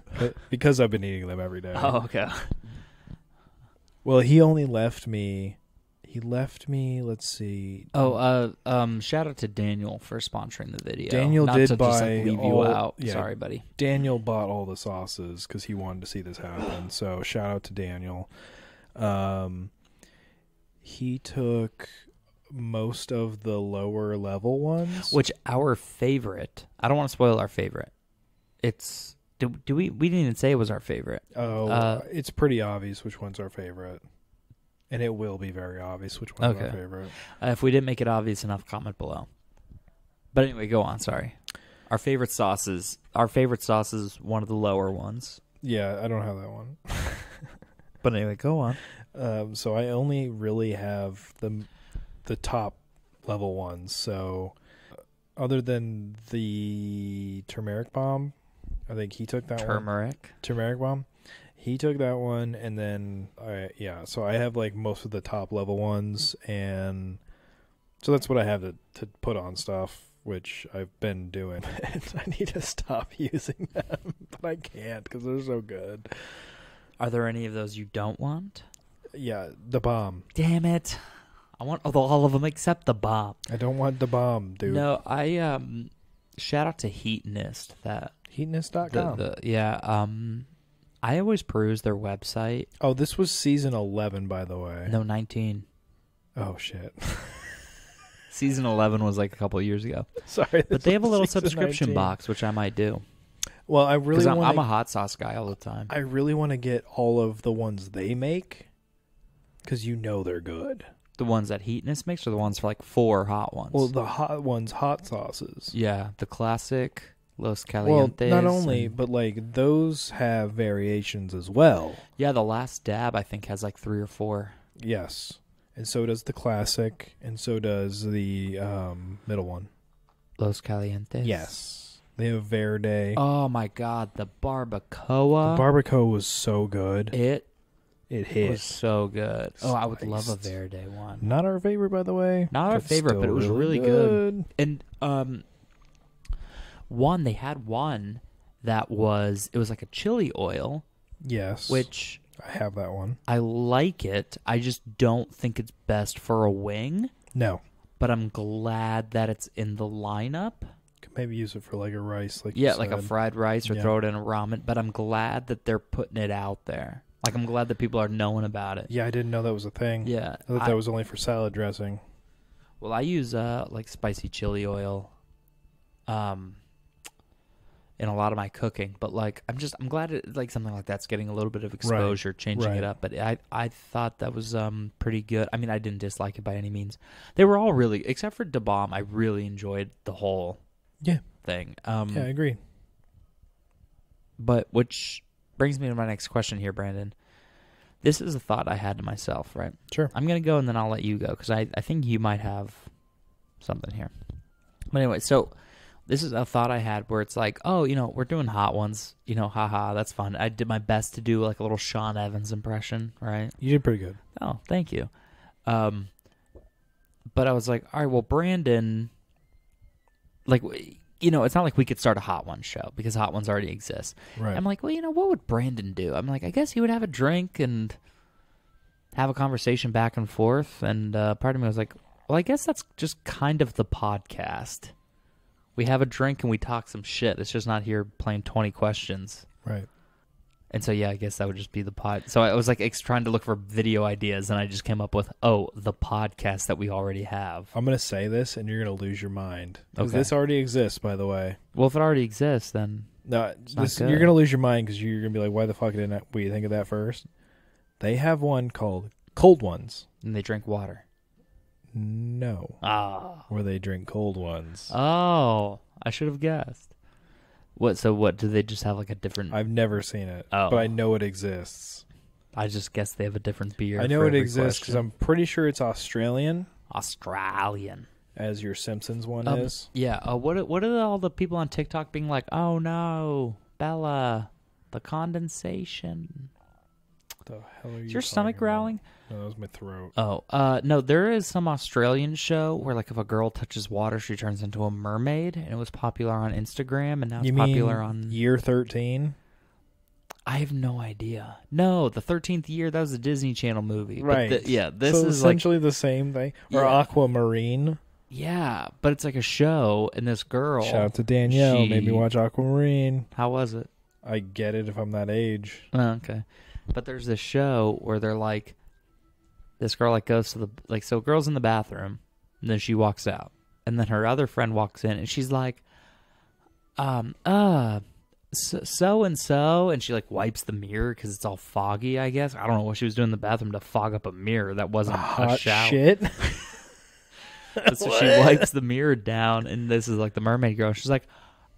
because I've been eating them every day. Oh, okay. Well, he only left me. Let's see. Oh, shout out to Daniel for sponsoring the video. Daniel Not did to buy just, like, leave you out. Yeah, sorry, buddy. Daniel bought all the sauces because he wanted to see this happen. So shout out to Daniel. He took most of the lower level ones. Which our favorite? I don't want to spoil our favorite. It's do we didn't even say it was our favorite. Oh, it's pretty obvious which one's our favorite. And it will be very obvious which one's our favorite. If we didn't make it obvious enough, comment below. But anyway, go on. Sorry. Our favorite sauce is one of the lower ones. Yeah, I don't have that one. But anyway, go on. So I only really have the top level ones. So other than the turmeric bomb, I think he took that one. Turmeric bomb. He took that one, and then so I have like most of the top level ones, and So that's what I have to put on stuff, which I've been doing. And I need to stop using them, but I can't because they're so good. Are there any of those you don't want? Yeah, the bomb. Damn it. I want all of them except the bomb. I don't want the bomb, dude. No, I shout out to Heatnist. Heatnist.com. I always peruse their website. Oh, this was season 11, by the way. No, 19. Oh, shit. Season 11 was like a couple of years ago. Sorry. But they have a little subscription 19. box, which I might do. Well, I really want I'm a hot sauce guy all the time. I really want to get all of the ones they make because they're good. The ones that Heatness makes or the ones for like 4 hot ones? Well, the hot ones, hot sauces. Yeah, the classic Los Calientes. Well, not only, but like those have variations as well. Yeah, the Last Dab I think has like 3 or 4. Yes. And so does the classic, and so does the middle one. Los Calientes? Yes. They have Verde. Oh my god, the barbacoa. The barbacoa was so good. It hit. was so good. Spiced. Oh, I would love a Verde one. Not our favorite, by the way. Not our favorite, but it was really good. And they had one that was like a chili oil. Yes. Which I have that one. I like it. I just don't think it's best for a wing. No. But I'm glad that it's in the lineup. Could maybe use it for like a rice, like like a fried rice or throw it in a ramen. But I'm glad that they're putting it out there. Like, I'm glad that people are knowing about it. Yeah, I didn't know that was a thing. Yeah. I thought that was only for salad dressing. Well, I use like spicy chili oil in a lot of my cooking, but like I'm glad it, like something like that's getting a little bit of exposure, changing it up. But I thought that was pretty good. I mean, I didn't dislike it by any means. They were all really, except for Da Bomb, I really enjoyed the whole thing. Yeah, I agree. But which brings me to my next question here, Brandon. This is a thought I had to myself, right? Sure. I'm gonna go and then I'll let you go because I think you might have something here. But anyway, so. This is a thought I had where it's like, oh, we're doing hot ones, haha, that's fun. I did my best to do like a little Sean Evans impression, right? You did pretty good. Oh, thank you. But I was like, all right, well, Brandon, like, it's not like we could start a Hot Ones show because Hot Ones already exists. Right. I'm like, well, what would Brandon do? I'm like, I guess he would have a drink and have a conversation back and forth. And part of me was like, well, I guess that's just kind of the podcast. We have a drink and we talk some shit. It's just not here playing 20 questions. Right. And so, yeah, I guess that would just be the pod. So I was like trying to look for video ideas, and I just came up with, the podcast that we already have. I'm going to say this, and you're going to lose your mind. Because Okay. this already exists, by the way. Well, if it already exists, then No, not good. you're going to lose your mind because you're going to be like, why the fuck didn't we think of that first? They have one called Cold Ones. and they drink water. No. Where they drink cold ones. Oh, I should have guessed. What? So what? Do they just have like a different? I've never seen it, Oh. but I know it exists. I just guess they have a different beer. I know for it every exists because question. I'm pretty sure it's Australian, Australian. as your Simpsons one is. Yeah. What are all the people on TikTok being like? Oh no, Bella, the condensation. The hell are you Is your talking stomach about? growling? No, that was my throat. Oh, no, there is some Australian show where, like, if a girl touches water, she turns into a mermaid, and it was popular on Instagram, and now it's popular on... Year 13? I have no idea. No, the 13th Year, that was a Disney Channel movie. Right. But this so is essentially the same thing. Or Yeah. Aquamarine. Yeah, but it's like a show, and this girl... Shout out to Danielle. Made me watch Aquamarine. How was it? I get it if I'm that age. Oh, okay. But there's this show where they're like... This girl like goes to the so girl's in the bathroom, and then she walks out, and then her other friend walks in, and she's like, so and so, and she like wipes the mirror because it's all foggy. I guess I don't know what she was doing in the bathroom to fog up a mirror that wasn't a Hot shower. shit. So she wipes the mirror down, and this is like the mermaid girl. She's like,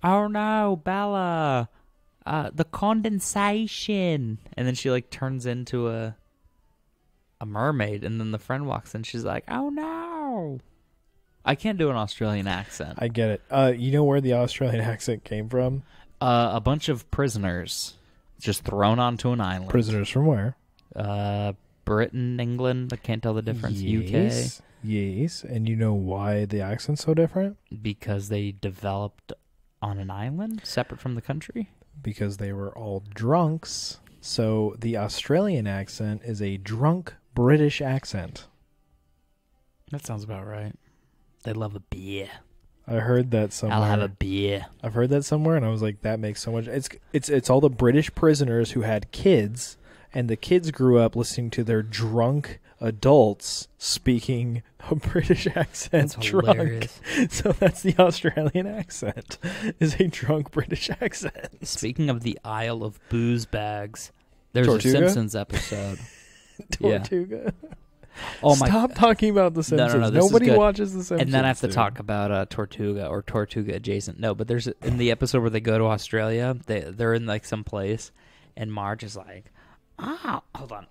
"Oh no, Bella, the condensation," and then she like turns into a mermaid, and then the friend walks in. She's like, "Oh no!" I can't do an Australian accent. I get it. You know where the Australian accent came from? A bunch of prisoners just thrown onto an island. Prisoners from where? Britain, England. I can't tell the difference. Yes, yes. And you know why the accent's so different? UK. Because they developed on an island separate from the country? Because they were all drunks. So the Australian accent is a drunk British accent. That sounds about right. They love a beer. I heard that somewhere. I'll have a beer. I've heard that somewhere, and I was like, that makes so much. It's all the British prisoners who had kids, and the kids grew up listening to their drunk adults speaking a British accent. That's drunk. hilarious. So that's the Australian accent, is a drunk British accent. Speaking of the Isle of Booze Bags, there's Tortuga? a Simpsons episode. Tortuga. Oh my! Stop talking about The Simpsons. No, this is Nobody good. watches The Simpsons. And then I have to dude. talk about Tortuga or Tortuga adjacent. No, but there's in the episode where they go to Australia, they're in like some place, and Marge is like, "Oh, hold on,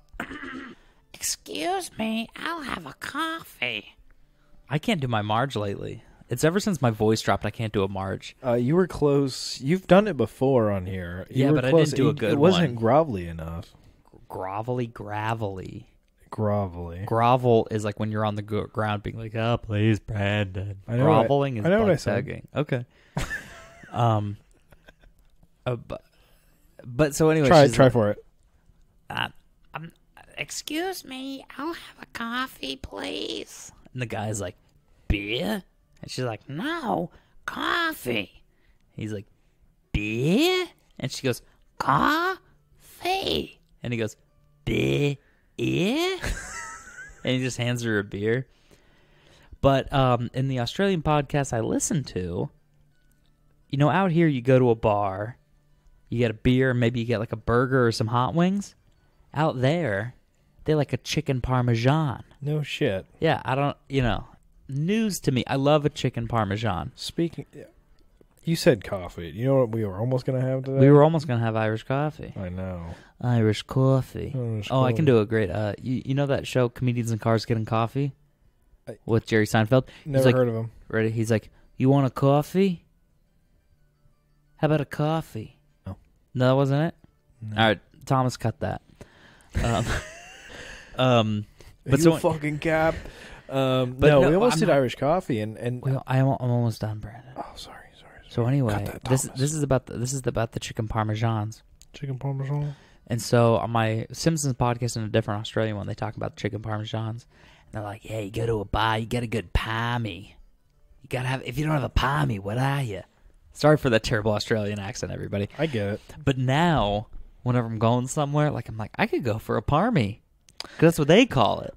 excuse me, I'll have a coffee." I can't do my Marge lately. It's ever since my voice dropped, I can't do a Marge. You were close. You've done it before on here. You Yeah, were but I close. didn't do a good It wasn't one. grovelly enough. Gravelly. Grovelly. Grovel is like when you're on the ground being like, "Oh, please, Brandon." I know Groveling is I know what I butt said. begging. Okay. But so anyway, Try she's like, for it. excuse me, I'll have a coffee, please. And the guy's like, beer? And she's like, no, coffee. He's like, beer? And she goes, coffee. And he goes, beer? And he just hands her a beer. But in the Australian podcast I listen to, you know, out here you go to a bar, you get a beer, maybe you get like a burger or some hot wings. Out there, they like a chicken parmesan. No shit. Yeah, I don't, news to me. I love a chicken parmesan. Speaking, you said coffee. You know what we were almost going to have today? We were almost going to have Irish coffee. I know. Irish coffee. Irish I coffee. can do a great, you know that show, Comedians in Cars Getting Coffee? With Jerry Seinfeld? Never heard of him. Ready? He's like, you want a coffee? How about a coffee? No. No, that wasn't it? No. All right, Thomas, cut that. But so fucking cap. no, We almost I'm did not- Irish coffee, and well, I'm almost done, Brandon. oh, sorry. So Cut anyway, that, this Thomas. is about the chicken parmesans. Chicken parmesan. And so on my Simpsons podcast and a different Australian one, they talk about chicken parmesans. And they're like, "Hey, you go to a bar, you get a good palmy. You gotta have. If you don't have a palmy, what are you?" Sorry for that terrible Australian accent, everybody. I get it. But now, whenever I'm going somewhere, I'm like, I could go for a parmy, because that's what they call it,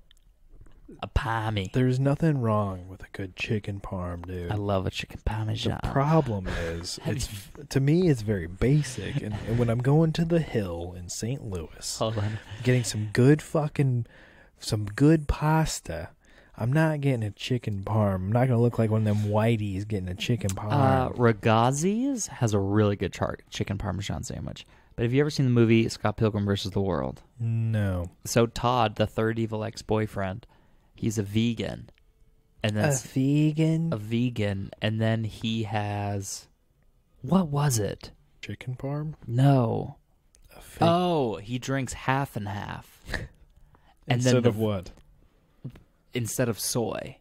a palmy. There's nothing wrong with a good chicken parm, dude. I love a chicken parmesan. The problem is, to me, it's very basic. And when I'm going to the Hill in St. Louis, Hold on. getting some good pasta, I'm not getting a chicken parm. I'm not gonna look like one of them whiteys getting a chicken parm. Ragazzi's has a really good chicken parmesan sandwich. But have you ever seen the movie Scott Pilgrim vs. the World? No, So Todd, the third evil ex-boyfriend, he's a vegan, and a that's vegan and then he has, what was it? chicken parm. No. A fig- Oh, he drinks half and half. And Instead then of what? Instead of soy.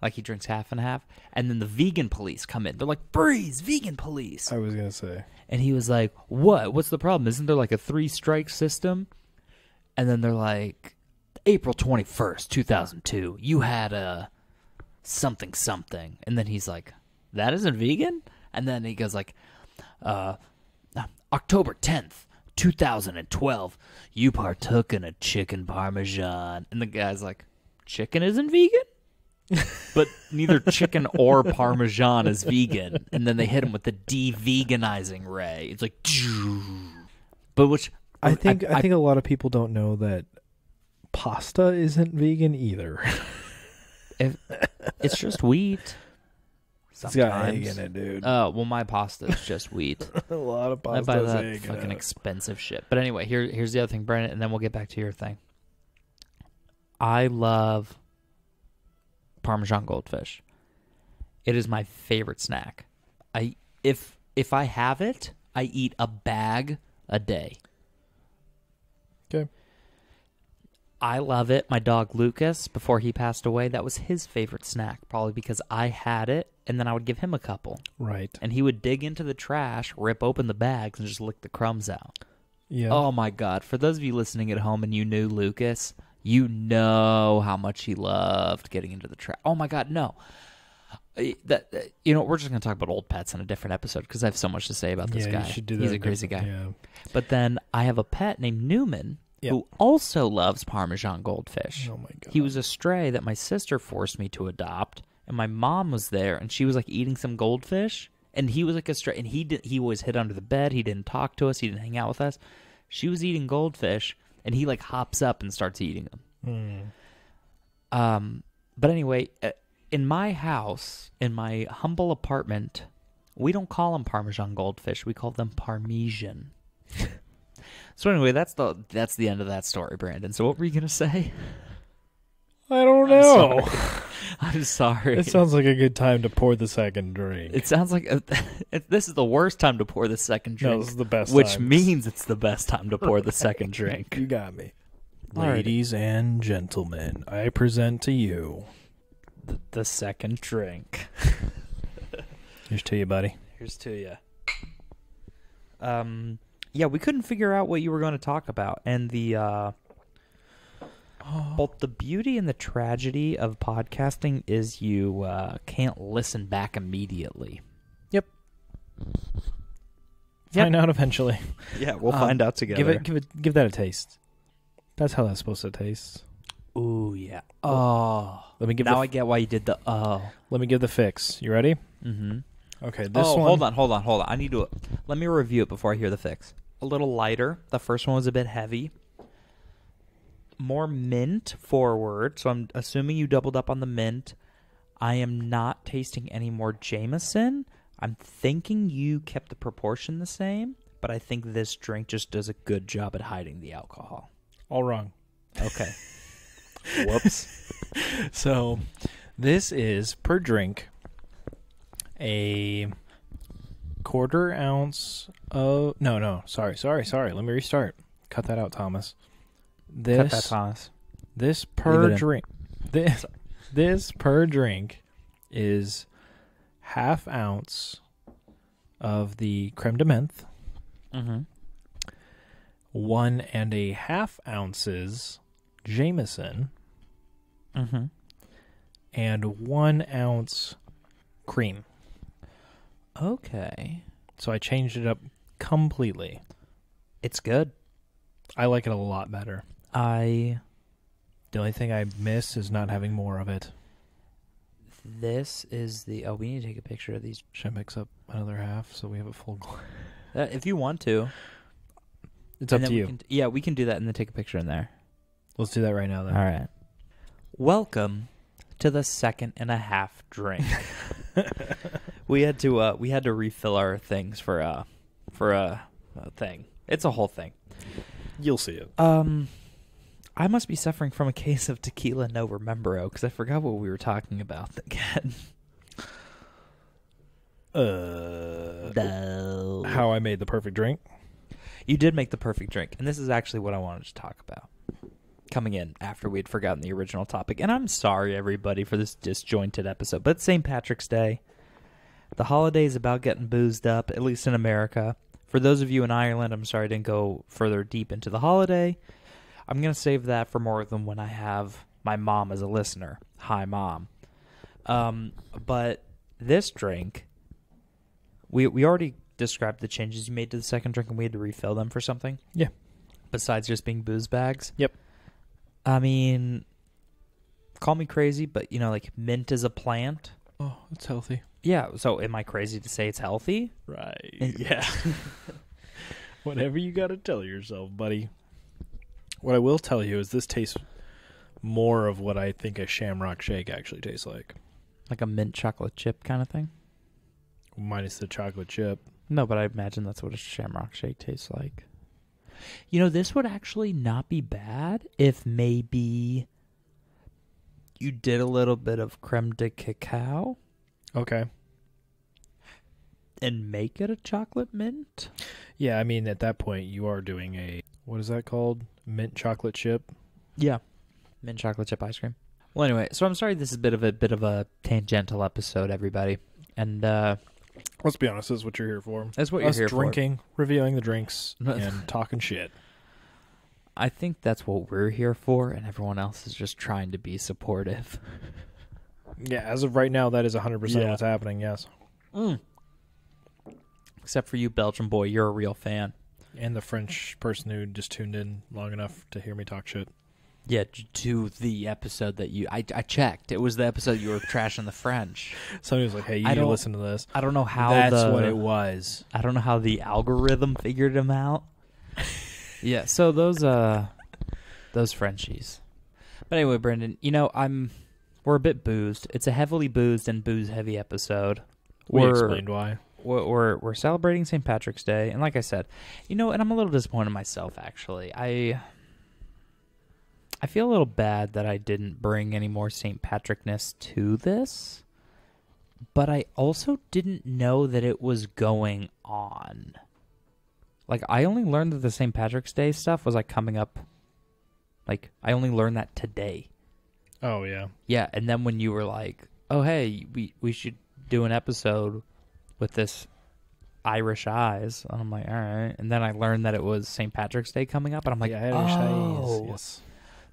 Like he drinks half and half. And then the vegan police come in. They're like, "Breeze, vegan police." I was gonna say. And he was like, "What? What's the problem? Isn't there like a 3-strike system?" And then they're like, "April 21st, 2002, you had a something. And then he's like, "That isn't vegan?" And then he goes like, October 10th, 2012, you partook in a chicken parmesan. And the guy's like, "Chicken isn't vegan?" But neither chicken or parmesan is vegan. And then they hit him with the de-veganizing ray. It's like, but which I think a lot of people don't know that pasta isn't vegan either. it's just wheat. It's got egg Sometimes. in it, dude. Well, my pasta is just wheat. A lot of I pasta buy has that egg in fucking it. expensive shit. But anyway, here's the other thing, Brandon, and then we'll get back to your thing. I love Parmesan goldfish. It is my favorite snack. If I have it, I eat a bag a day. Okay. I love it. My dog Lucas, before he passed away, that was his favorite snack, probably because I had it, and then I would give him a couple. Right. And he would dig into the trash, rip open the bags, and just lick the crumbs out. Yeah. Oh, my God. For those of you listening at home and you knew Lucas, you know how much he loved getting into the trash. Oh, my God, no. We're just going to talk about old pets in a different episode because I have so much to say about this guy. You should do that. He's a crazy guy. Yeah. But then I have a pet named Newman, who also loves Parmesan goldfish. Oh, my God. He was a stray that my sister forced me to adopt, and my mom was there, and she was, like, eating some goldfish, and he was, like, a stray, and he always hid under the bed. He didn't talk to us. He didn't hang out with us. She was eating goldfish, and he, like, hops up and starts eating them. But anyway, in my house, in my humble apartment, we don't call them Parmesan goldfish. We call them Parmesan. So anyway, that's the end of that story, Brandon. So what were you going to say? I don't know. I'm sorry. It sounds like a good time to pour the second drink. It sounds like this is the worst time to pour the second drink. No, this is the best Which time. means it's the best time to pour the second drink. You got me. Alrighty. Ladies and gentlemen, I present to you The second drink. Here's to you, buddy. Here's to you. Yeah, we couldn't figure out what you were going to talk about, and both the beauty and the tragedy of podcasting is you can't listen back immediately. Yep. Find out eventually. Yeah, we'll find out together. Give that a taste. That's how that's supposed to taste. Ooh, yeah. Oh, let me give. Now I get why you did the Let me give the fix. You ready? Mm-hmm. Okay. This one. Hold on. I need to. Let me review it before I hear the fix. A little lighter. The first one was a bit heavy. More mint forward. So I'm assuming you doubled up on the mint. I am not tasting any more Jameson. I'm thinking you kept the proportion the same, but I think this drink just does a good job at hiding the alcohol. All wrong. Okay. Whoops. So, this is per drink a quarter ounce of sorry. Let me restart. Cut that out, Thomas. Cut that, Thomas. This per drink. This per drink is half ounce of the creme de menthe. Mm-hmm. 1.5 ounces Jameson. Mm-hmm. And 1 ounce cream. Okay. So I changed it up completely. It's good. I like it a lot better. The only thing I miss is not having more of it. This is the... Oh, we need to take a picture of these. Should I mix up another half so we have a full glass? If you want to. It's up to you. We can do that and then take a picture in there. Let's do that right now then. All right. Welcome to the 2.5 drink. We had to refill our things for a thing. It's a whole thing. You'll see it. I must be suffering from a case of tequila no remembero because I forgot what we were talking about again. No. How I made the perfect drink? You did make the perfect drink, and this is actually what I wanted to talk about. Coming in after we had forgotten the original topic. And I'm sorry, everybody, for this disjointed episode, but it's St. Patrick's Day. The holiday is about getting boozed up, at least in America. For those of you in Ireland, I'm sorry I didn't go further deep into the holiday. I'm going to save that for more of them when I have my mom as a listener. Hi, Mom. But this drink, we already described the changes you made to the second drink, and we had to refill them for something. Yeah. Besides just being booze bags. Yep. I mean, call me crazy, but, like mint is a plant. Oh, it's healthy. Yeah, so am I crazy to say it's healthy? Right. Yeah. Whatever you got to tell yourself, buddy. What I will tell you is this tastes more of what I think a Shamrock Shake actually tastes like. Like a mint chocolate chip kind of thing? Minus the chocolate chip. No, but I imagine that's what a Shamrock Shake tastes like. This would actually not be bad if maybe you did a little bit of creme de cacao. Okay. And make it a chocolate mint? Yeah, I mean, at that point, you are doing a, what is that called? Mint chocolate chip? Yeah. Mint chocolate chip ice cream. Well, anyway, so I'm sorry this is a bit of a tangential episode, everybody. And let's be honest, this is what you're here for. That's what you're here drinking, reviewing the drinks, and talking shit. I think that's what we're here for, and everyone else is just trying to be supportive. Yeah, as of right now, that is 100% what's happening, yes. Except for you, Belgian boy, you're a real fan. And the French person who just tuned in long enough to hear me talk shit. Yeah, to the episode that I checked. It was the episode you were trashing the French. Somebody was like, hey, you need to listen to this. I don't know how that's what it was. I don't know how the algorithm figured him out. Yeah, so those Frenchies. But anyway, Brandon, we're a bit boozed. It's a heavily boozed and booze-heavy episode. We explained why. We're celebrating St. Patrick's Day, and like I said, and I'm a little disappointed in myself, actually. I feel a little bad that I didn't bring any more St. Patrickness to this, but I also didn't know that it was going on. Like, I only learned that the St. Patrick's Day stuff was, like, coming up. Like, I only learned that today. Oh, yeah. Yeah, and then when you were like, oh, hey, we should do an episode with this Irish eyes. And I'm like, all right. And then I learned that it was St. Patrick's Day coming up, and I'm like, Irish eyes. Yes.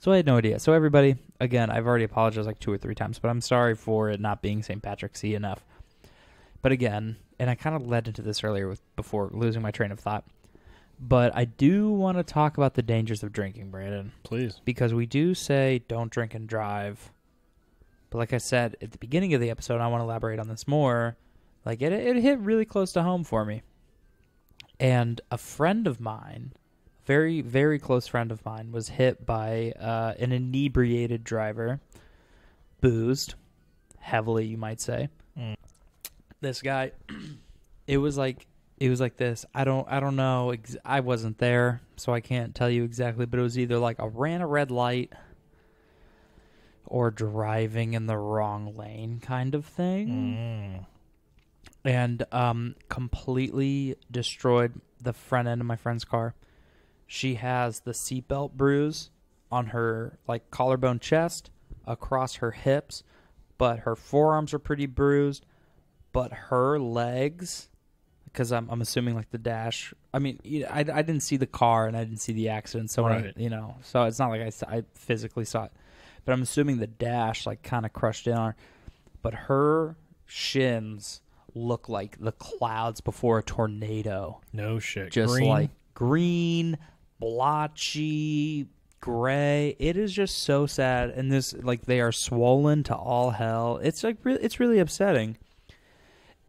So I had no idea. So everybody, again, I've already apologized like 2 or 3 times, but I'm sorry for it not being St. Patrick's-y enough. But again, and I kind of led into this earlier before losing my train of thought, but I do want to talk about the dangers of drinking, Brandon. Please. Because we do say don't drink and drive. But like I said at the beginning of the episode, and I want to elaborate on this more, like it hit really close to home for me. And a friend of mine, very, very close friend of mine, was hit by an inebriated driver, boozed, heavily, you might say. This guy, it was like this. I don't know. I wasn't there, so I can't tell you exactly. But it was either like ran a red light or driving in the wrong lane kind of thing, and completely destroyed the front end of my friend's car. She has the seatbelt bruise on her like collarbone chest, across her hips, but her forearms are pretty bruised. But her legs, because I'm assuming like the dash. I mean, I didn't see the car and I didn't see the accident, so right. So it's not like I physically saw it. But I'm assuming the dash like kind of crushed in on her. But her shins look like the clouds before a tornado. No shit. Just green. Like green, blotchy, gray. It is just so sad. And this, like, they are swollen to all hell. It's like it's really upsetting.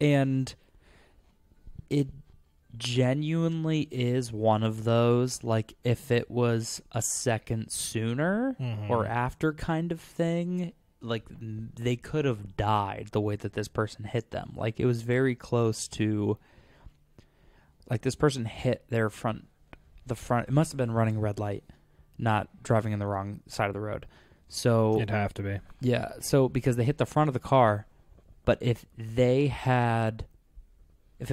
And it genuinely is one of those, like, if it was a second sooner or after kind of thing, like, they could have died the way that this person hit them. Like, it was very close to, like, this person hit their front, it must have been running a red light, not driving in the wrong side of the road. So it'd have to be. Yeah, so because they hit the front of the car, but if it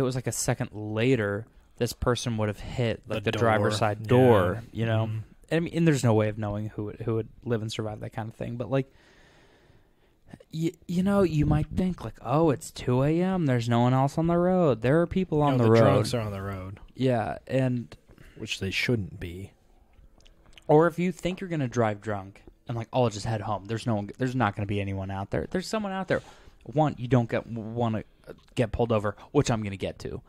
was like a second later, this person would have hit like the driver's side door, you know? I mean, and there's no way of knowing who would live and survive that kind of thing. But like, you know, you might think like, oh, it's 2 a.m. There's no one else on the road. There are people on the road. The drunks are on the road. Yeah, and which they shouldn't be. Or if you think you're gonna drive drunk and like, oh, I'll just head home. There's not gonna be anyone out there. There's someone out there. One, you don't want to get pulled over, which I'm going to get to.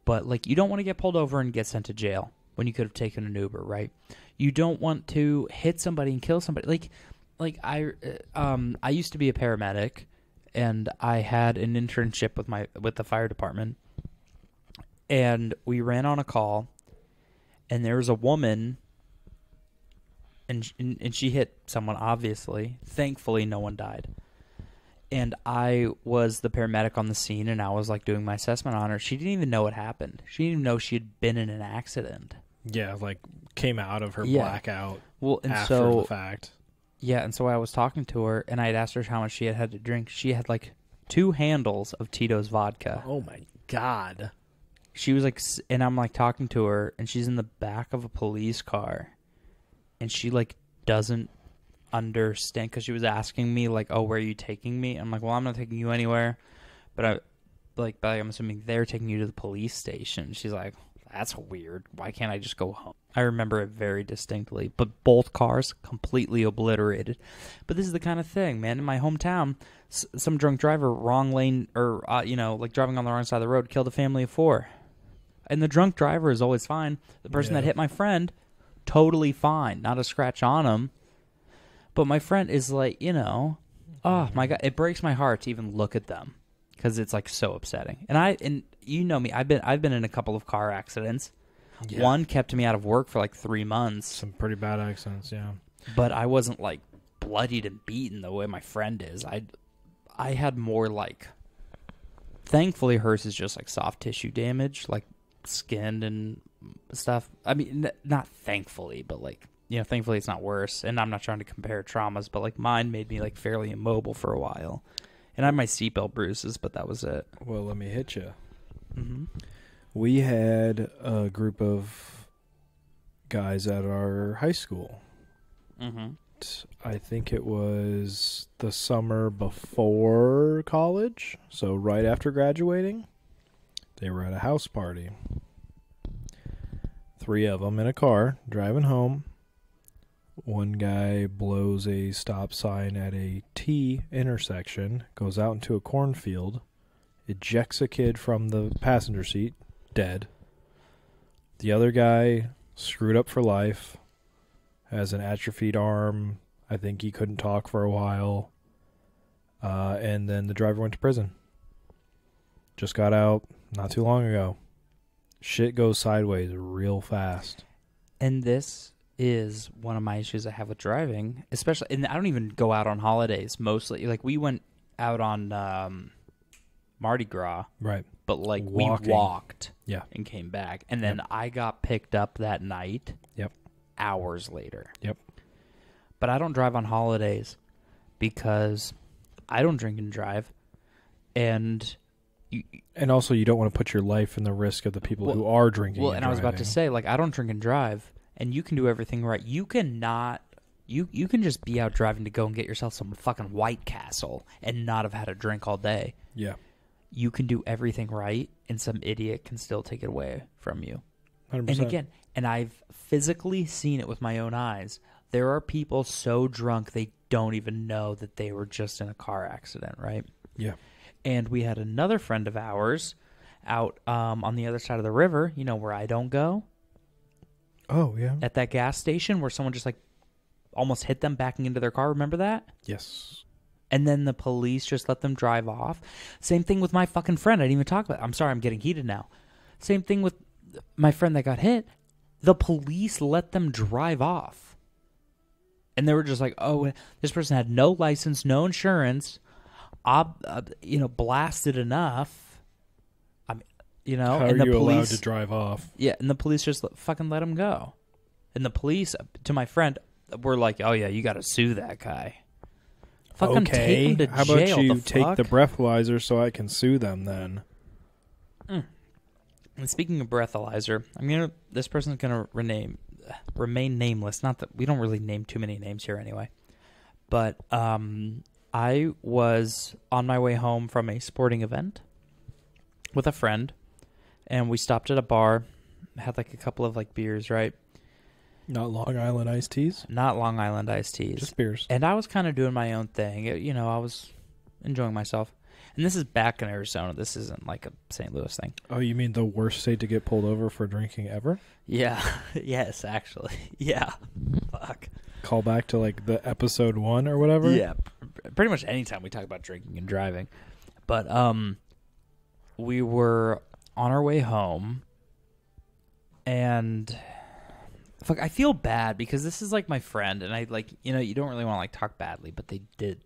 But, like, you don't want to get pulled over and get sent to jail when you could have taken an Uber, right? You don't want to hit somebody and kill somebody. Like I used to be a paramedic, and I had an internship with the fire department. And we ran on a call, and there was a woman, and she hit someone, obviously. Thankfully, no one died. And I was the paramedic on the scene, and I was, like, doing my assessment on her. She didn't even know what happened. She didn't even know she had been in an accident. Yeah, like, came out of her blackout after the fact. Yeah, and so I was talking to her, and I had asked her how much she had to drink. She had, like, 2 handles of Tito's vodka. Oh, my God. She was, like, and I'm, like, talking to her, and she's in the back of a police car. And she, like, doesn't understand because she was asking me like, "Oh, where are you taking me?" I'm like, "Well, I'm not taking you anywhere," but I'm assuming they're taking you to the police station. She's like, "That's weird. Why can't I just go home?" I remember it very distinctly, but both cars completely obliterated. But this is the kind of thing, man. In my hometown, some drunk driver, wrong lane, or like driving on the wrong side of the road, killed a family of 4. And the drunk driver is always fine. The person that hit my friend, totally fine. Not a scratch on him. But my friend is like, oh my God, it breaks my heart to even look at them because it's like so upsetting. And you know me, I've been in a couple of car accidents. Yeah. One kept me out of work for like 3 months. Some pretty bad accidents, yeah. But I wasn't like bloodied and beaten the way my friend is. I had more like, thankfully hers is just like soft tissue damage, like skin and stuff. I mean, not thankfully, but like, thankfully it's not worse. And I'm not trying to compare traumas, but like mine made me like fairly immobile for a while. And I had my seatbelt bruises, but that was it. Well, let me hit you. Mm-hmm. We had a group of guys at our high school. Mm-hmm. I think it was the summer before college, so right after graduating. They were at a house party. 3 of them in a car, driving home. One guy blows a stop sign at a T intersection, goes out into a cornfield, ejects a kid from the passenger seat, dead. The other guy screwed up for life, has an atrophied arm. I think he couldn't talk for a while. And then the driver went to prison. Just got out not too long ago. Shit goes sideways real fast. And this is one of my issues I have with driving, especially, and I don't even go out on holidays mostly. Like we went out on Mardi Gras. Right. But like Walking. We walked and came back. And then I got picked up that night. Yep. Hours later. Yep. But I don't drive on holidays because I don't drink and drive. And also you don't want to put your life in the risk of the people who are drinking and driving. I was about to say, like, I don't drink and drive, and you can do everything right. You cannot... You can just be out driving to go and get yourself some fucking White Castle and not have had a drink all day. Yeah. You can do everything right, and some idiot can still take it away from you. 100%. And again, and I've physically seen it with my own eyes. There are people so drunk they don't even know that they were just in a car accident, right? Yeah. And we had another friend of ours out on the other side of the river, where I don't go. Oh, yeah. At that gas station where someone just like almost hit them backing into their car. Remember that? Yes. And then the police just let them drive off. Same thing with my fucking friend. I didn't even talk about it. I'm sorry, I'm getting heated now. Same thing with my friend that got hit. The police let them drive off. And they were just like, oh, this person had no license, no insurance, blasted enough. How and are the you police allowed to drive off? Yeah, and the police just fucking let him go. And the police, to my friend, were like, oh yeah, you got to sue that guy. Fucking take him to jail. How about you take the breathalyzer so I can sue them then? And speaking of breathalyzer, this person's gonna remain nameless. Not that we don't really name too many names here anyway. But I was on my way home from a sporting event with a friend, and we stopped at a bar, had like a couple of like beers, right? Not Long Island iced teas? Not Long Island iced teas. Just beers. And I was kind of doing my own thing. I was enjoying myself. And this is back in Arizona. This isn't like a St. Louis thing. Oh, you mean the worst state to get pulled over for drinking ever? Yeah. Yes, actually. Yeah. Fuck. Call back to like the episode 1 or whatever? Yeah. Pretty much anytime we talk about drinking and driving. But we were on our way home, and fuck, I feel bad because this is like my friend, and I like, you don't really want to like talk badly, but they did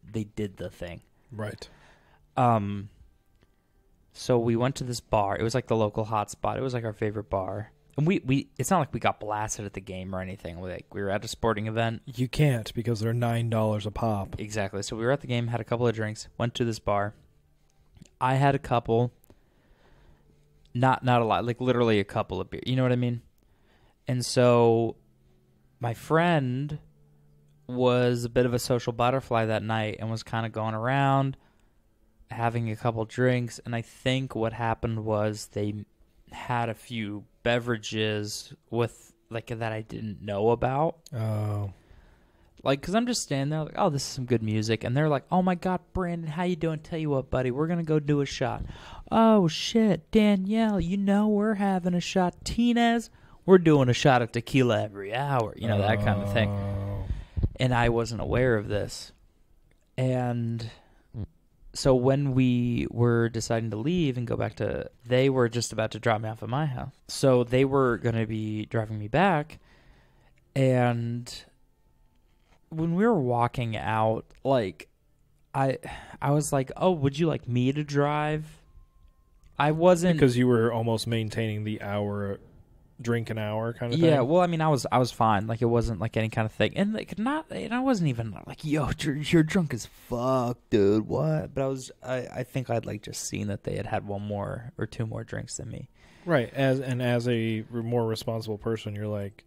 the thing. Right. So we went to this bar. It was like the local hotspot. It was like our favorite bar. And we it's not like we got blasted at the game or anything. We were at a sporting event. You can't because they're $9 a pop. Exactly. So we were at the game, had a couple of drinks, went to this bar. I had a couple. Not a lot, like literally a couple of beers. You know what I mean? And so my friend was a bit of a social butterfly that night and was kind of going around having a couple drinks. And I think what happened was they had a few beverages with like that I didn't know about. Oh. Like, because I'm just standing there like, oh, this is some good music. And they're like, oh, my God, Brandon, how you doing? Tell you what, buddy, we're going to go do a shot. Oh, shit, Danielle, we're having a shot. Tinez, we're doing a shot of tequila every hour. That kind of thing. And I wasn't aware of this. And so when we were deciding to leave and go back they were just about to drop me off at my house. So they were going to be driving me back. And when we were walking out, like, I was like, oh, would you like me to drive? I wasn't. Because you were almost maintaining the drink an hour kind of thing? Yeah, well, I mean, I was fine. Like, it wasn't like any kind of thing. And like I wasn't even like, yo, you're drunk as fuck, dude. What? But I think I'd like just seen that they had one more or two more drinks than me. Right. As a more responsible person, you're like,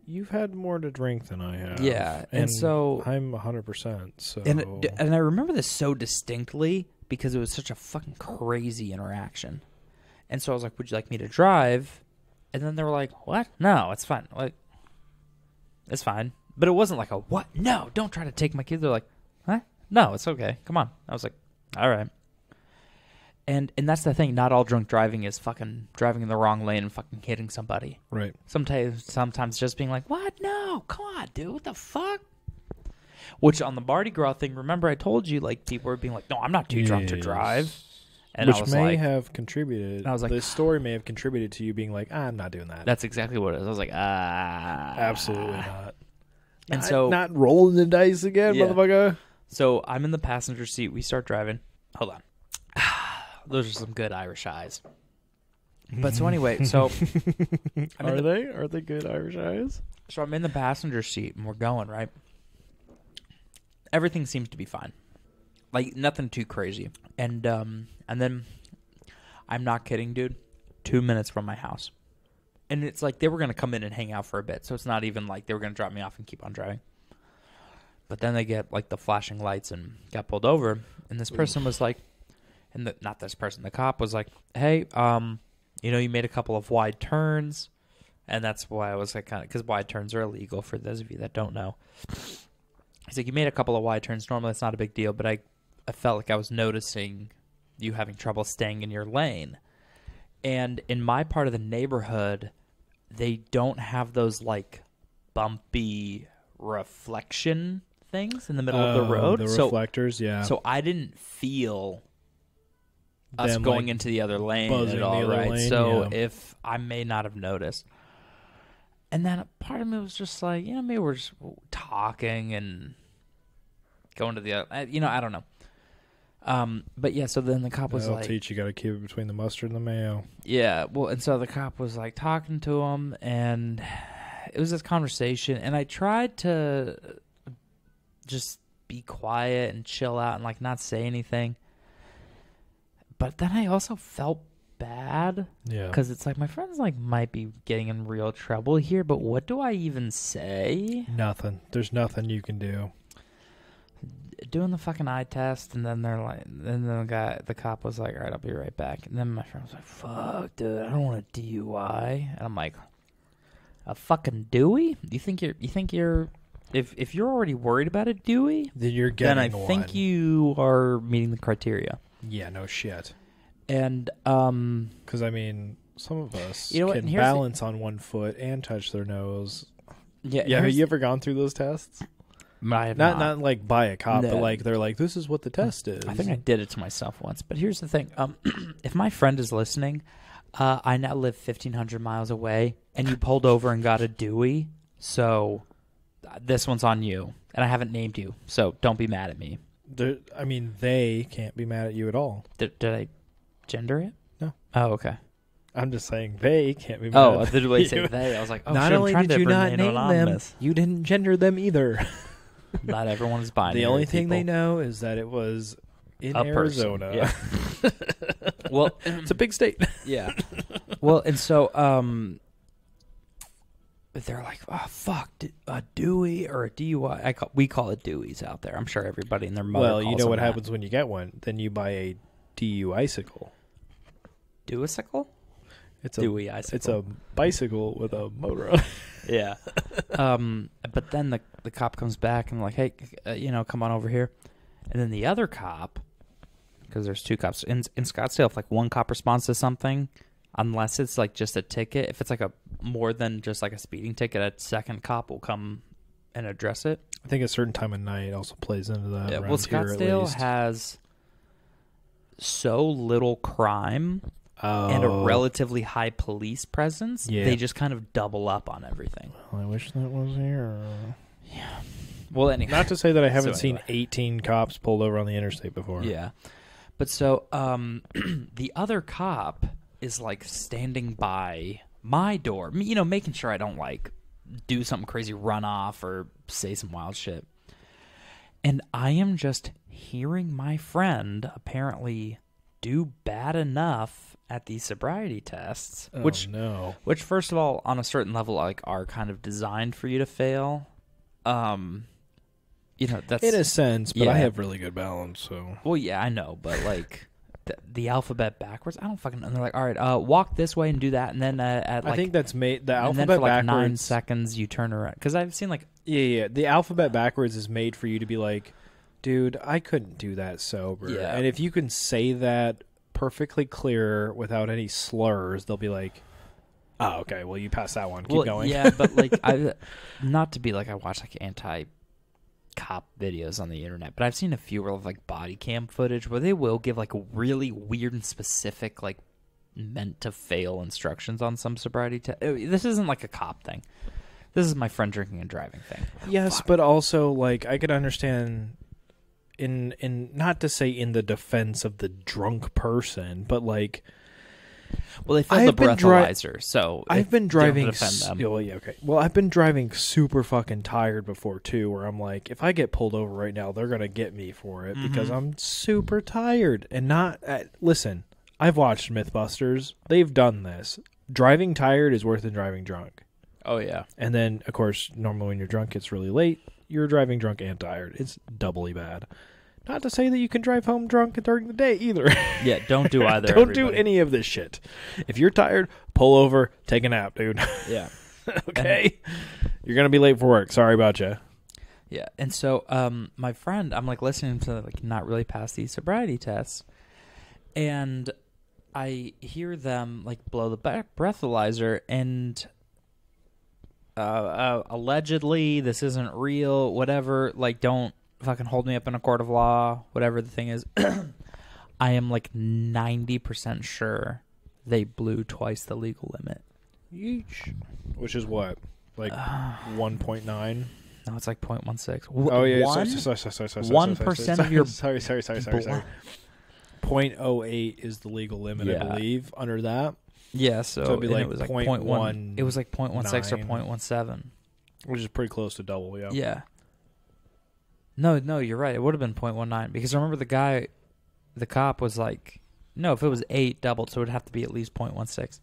you've had more to drink than I have. Yeah. And so I'm 100%. So and I remember this so distinctly because it was such a fucking crazy interaction. And so I was like, would you like me to drive? And then they were like, what? No, it's fine. Like, it's fine. But it wasn't like a, what? No, don't try to take my kids. They're like, huh? No, it's okay. Come on. I was like, all right. And that's the thing. Not all drunk driving is fucking driving in the wrong lane and fucking hitting somebody. Right. Sometimes just being like, what? No, come on, dude. What the fuck? Which on the Mardi Gras thing, remember I told you, like, people were being like, no, I'm not too drunk to drive. And which may have contributed. I was like, this story may have contributed to you being like, I'm not doing that. That's exactly what it is. I was like, absolutely not. And so not rolling the dice again, motherfucker. So I'm in the passenger seat. We start driving. Hold on. Those are some good Irish eyes. But so anyway, so are they good Irish eyes? So I'm in the passenger seat and we're going, right? Everything seems to be fine. Like, nothing too crazy. And then, I'm not kidding, dude, 2 minutes from my house. And it's like they were going to come in and hang out for a bit. So it's not even like they were going to drop me off and keep on driving. But then they get, like, the flashing lights and got pulled over. And this person was like, not this person, the cop was like, hey, you made a couple of wide turns. And that's why I was like, because wide turns are illegal for those of you that don't know. He's like, you made a couple of wide turns. Normally it's not a big deal, but I felt like I was noticing you having trouble staying in your lane. And in my part of the neighborhood, they don't have those, like, bumpy reflection things in the middle of the road. The reflectors, yeah. So I didn't feel us going like into the other lane at all, right? Lane, so if I may not have noticed. And then part of me was just like, maybe we're just talking and going to the other, I don't know. But yeah, so then the cop was like, teach you got to keep it between the mustard and the mayo. Yeah, well, and so the cop was like talking to him, and it was this conversation, and I tried to just be quiet and chill out and like not say anything. But then I also felt bad. Yeah. Because it's like my friends like might be getting in real trouble here, but what do I even say? Nothing. There's nothing you can do. Doing the fucking eye test, and then they're like, and then the cop was like, all right, I'll be right back. And then my friend was like, fuck, dude, I don't want a DUI. And I'm like, a fucking Dewey? You think you're if you're already worried about a Dewey, then you're getting then I think you are meeting the criteria. Yeah, no shit. And because I mean, some of us can balance on one foot and touch their nose. Yeah. Have you ever gone through those tests? I have not like by a cop, but like they're like, this is what the test is. I think I did it to myself once. But here's the thing: if my friend is listening, I now live 1,500 miles away, and you pulled over and got a Dewey, so this one's on you, and I haven't named you, so don't be mad at me. They can't be mad at you at all. Did I gender it? No. Oh, okay. I'm just saying they can't be mad at you. Did I say they? I was like, oh, not only did you not name them, you didn't gender them either. Not everyone is binary. The only thing they know is that it was in Arizona. Yeah. Well, it's a big state. Yeah. Well, and so they're like, oh, fuck, a Dewey or a DUI. We call it Deweys out there. I'm sure everybody in their mother Well, you calls know them what that. happens when you get one? Then you buy a DU-icicle. Dewicycle? It's a Dewey-icicle. It's a bicycle with a motor on it. Yeah. But then the cop comes back and like, hey, come on over here. And then the other cop, because there's two cops in Scottsdale, if like one cop responds to something, unless it's like just a ticket, if it's like a more than just like a speeding ticket, a second cop will come and address it. I think a certain time of night also plays into that. Yeah, around well, here at Scottsdale least. has so little crime and a relatively high police presence. Yeah. They just kind of double up on everything. Well, I wish that was here. Yeah. Well, anyway. Not to say that I haven't So seen anyway. 18 cops pulled over on the interstate before. Yeah. But so the other cop is like standing by my door, making sure I don't like do something crazy, run off or say some wild shit. And I am just hearing my friend apparently do bad enough at these sobriety tests, Oh, which no. first of all, on a certain level, like are kind of designed for you to fail. That's In a sense, but yeah. I have really good balance, so. Well, yeah, I know, but like the alphabet backwards, I don't fucking know. And they're like, all right, walk this way and do that, and then at like I think that's made the and alphabet then for like backwards. 9 seconds you turn around because I've seen like Yeah. The alphabet backwards is made for you to be like, dude, I couldn't do that sober. Yeah. And if you can say that perfectly clear without any slurs, they'll be like, oh, okay, well, you passed that one. Keep going. Yeah, but like I not to be like I watch like anti-cop videos on the internet, but I've seen a few of like body cam footage where they will give like really weird and specific like meant to fail instructions on some sobriety test. This isn't like a cop thing. This is my friend drinking and driving thing. Yes, but also, like, I could understand in not to say in the defense of the drunk person, but like, well, they failed the I've been breathalyzer, so I've been they don't driving. defend them. Well, yeah, okay. Well, I've been driving super fucking tired before too, where I'm like, if I get pulled over right now, they're gonna get me for it because I'm super tired and not. Listen, I've watched MythBusters. They've done this. Driving tired is worse than driving drunk. Oh yeah. And then, of course, normally when you're drunk, it's really late. You're driving drunk and tired. It's doubly bad. Not to say that you can drive home drunk during the day either. Yeah, don't do either. Don't do everybody. any of this shit. If you're tired, pull over, take a nap, dude. Yeah. Okay? You're going to be late for work. Sorry about you. Yeah. And so my friend, I'm like listening to like not really pass these sobriety tests. And I hear them like blow the breathalyzer and allegedly this isn't real, whatever, like don't fucking hold me up in a court of law, whatever the thing is. I am like 90% sure they blew twice the legal limit. Yeesh. Which is what? Like 1.9? No, it's like 0.16. Oh, yeah. One? Sorry. 1% of your... Sorry. 0.08 is the legal limit, Yeah. I believe, under that. Yeah, so it'd be like it was like 0.1. It was like 0.16 or 9. 0.17. Which is pretty close to double, yeah. Yeah. No, you're right. It would have been 0.19 because I remember the cop was like, no, if it was 8 doubled, so it would have to be at least 0.16.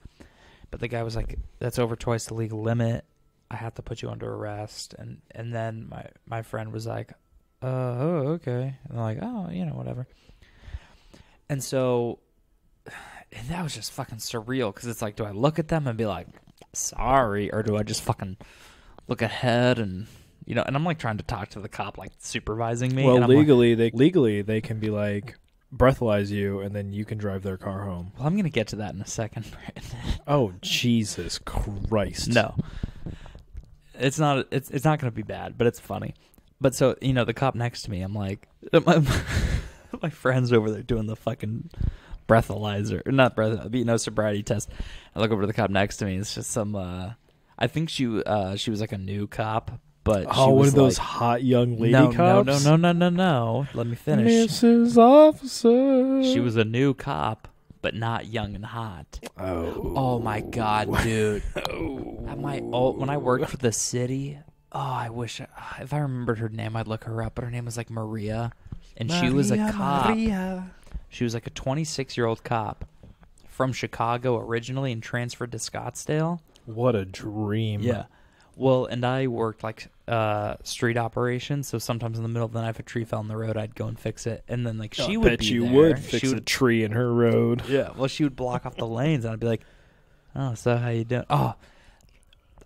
But the guy was like, that's over twice the legal limit. I have to put you under arrest. And then my friend was like, oh, okay. And I'm like, oh, whatever. And so and that was just fucking surreal because it's like, do I look at them and be like, sorry, or do I just fucking look ahead and and I'm like trying to talk to the cop like supervising me. Well, and I'm legally they can be like breathalyze you and then you can drive their car home. Well, I'm gonna get to that in a second. Oh, Jesus Christ! No, it's not. It's not gonna be bad, but it's funny. But so the cop next to me, I'm like, my friend's over there doing the fucking breathalyzer, or not breath, sobriety test. I look over to the cop next to me. It's just some. I think she was like a new cop, but she one was of those like, hot young lady cops. No. Let me finish. Mrs. Officer. She was a new cop, but not young and hot. Oh my God, dude. When I worked for the city, I wish if I remembered her name, I'd look her up. But her name was like Maria, and she was a cop. Maria. She was like a 26-year-old cop from Chicago originally and transferred to Scottsdale. What a dream! Yeah. Well, and I worked like street operations, so sometimes in the middle of the night if a tree fell in the road, I'd go and fix it. And then like she would bet be you there. would fix a tree in her road. Yeah, well, she would block off the lanes, and I'd be like, "Oh, so how you doing?" Oh,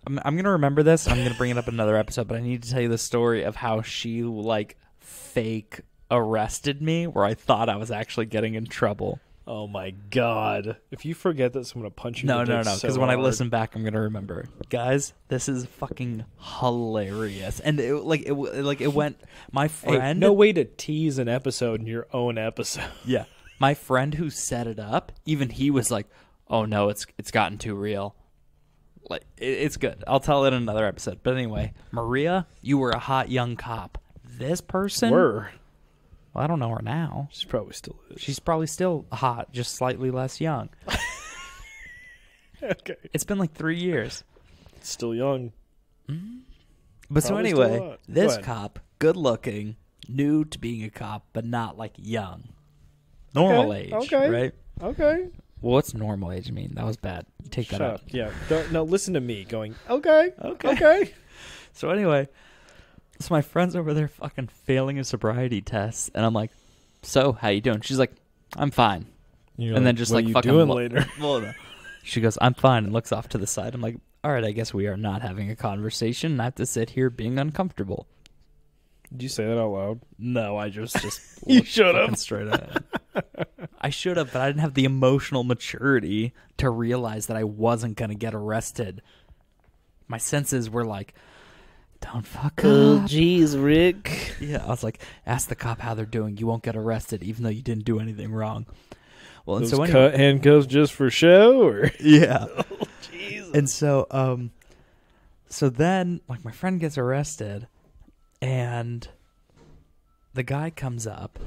I'm gonna remember this. I'm gonna bring it up in another episode, but I need to tell you the story of how she like fake arrested me, where I thought I was actually getting in trouble. Oh my god! If you forget this, I'm gonna punch you. No, in the dick because so when I hard. listen back, I'm gonna remember. Guys, this is fucking hilarious, and it went. My friend, Hey, no way to tease an episode in your own episode. Yeah, my friend who set it up, even he was like, "Oh no, it's gotten too real." Like it's good. I'll tell it in another episode. But anyway, Maria, you were a hot young cop. This person Were. Well, I don't know her now. She probably still is. She's probably still hot, just slightly less young. Okay. It's been like 3 years. Still young. But so Probably still anyway, hot. this Go ahead. cop, good looking, new to being a cop, but not like young. Normal age, okay. right? Okay. Well, what's normal age mean? That was bad. Take that Shut out. up. Yeah. No, listen to me going, okay. Okay. Okay. So anyway, so my friend's over there fucking failing a sobriety test, and I'm like, "So, how you doing?" She's like, "I'm fine." You're Then just what like are you fucking doing later? Well, no. She goes, "I'm fine," and looks off to the side. I'm like, "All right, I guess we are not having a conversation. And I have to sit here being uncomfortable." Did you say that out loud? No, I just You looked should fucking have. straight ahead. I should have, but I didn't have the emotional maturity to realize that I wasn't gonna get arrested. My senses were like, "Don't fuck up." Jeez, Rick. Yeah, I was like, "Ask the cop how they're doing. You won't get arrested, even though you didn't do anything wrong." Well, and Those so anyway, cut handcuffs just for show, or yeah. Jesus. And so, so then, like, my friend gets arrested, and the guy comes up.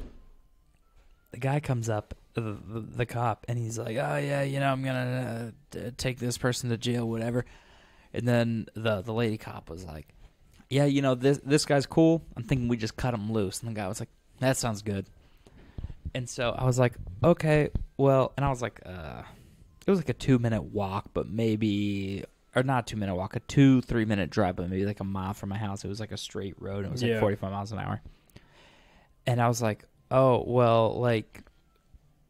The cop, and he's like, "Oh yeah, I'm gonna take this person to jail, whatever." And then the lady cop was like, "Yeah, this guy's cool. I'm thinking we just cut him loose." And the guy was like, "That sounds good." And so I was like, "Okay, well," and I was like, it was like a 2-minute walk, but maybe, or not 2-minute walk, a 2-3 minute drive, but maybe like a mile from my house. It was like a straight road. And it was like 45 miles an hour. And I was like, "Oh, well, like,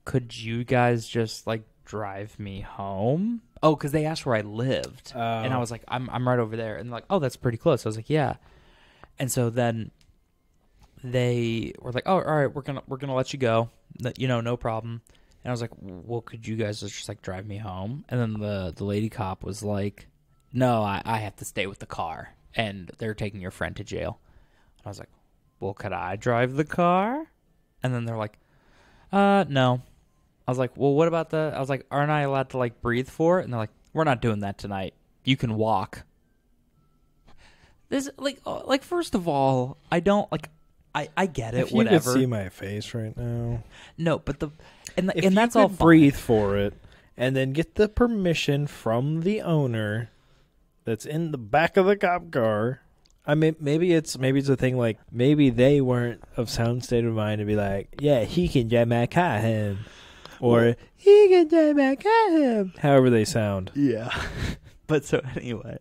could you guys just like drive me home?" Oh, because they asked where I lived. And I was like, I'm right over there. And they're like, "Oh, that's pretty close." I was like, "Yeah." And so then they were like, "Oh, all right, we're gonna let you go. No problem." And I was like, "Well, could you guys just like drive me home?" And then the lady cop was like, "No, I have to stay with the car, and they're taking your friend to jail." And I was like, "Well, could I drive the car?" And then they're like, "No." I was like, "Well, what about I was like, "Aren't I allowed to like breathe for it?" And they're like, "We're not doing that tonight. You can walk." This like first of all, I don't like. I get it. If you whatever. could see my face right now. No, but If and you that's could all fine. breathe for it, and then get the permission from the owner that's in the back of the cop car. I mean, maybe it's a thing like maybe they weren't of sound state of mind to be like, "Yeah, he can drive my car home," or "He can drive my car home." However they sound. Yeah. But so anyway,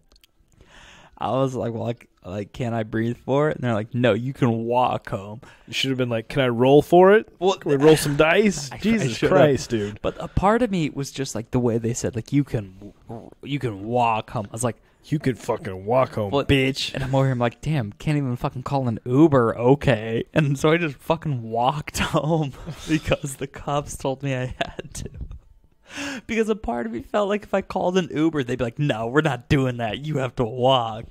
I was like, "Well, like, can I breathe for it?" And they're like, "No, you can walk home." You should have been like, "Can I roll for it? Well, Can we roll some dice?" I Jesus should've. Christ, dude. But a part of me was just like the way they said, like, you can walk home. I was like, You could fucking walk home, Well, bitch. and I'm over here, I'm like, damn, can't even fucking call an Uber, okay. And so I just fucking walked home because the cops told me I had to. Because a part of me felt like if I called an Uber, they'd be like, "No, we're not doing that. You have to walk."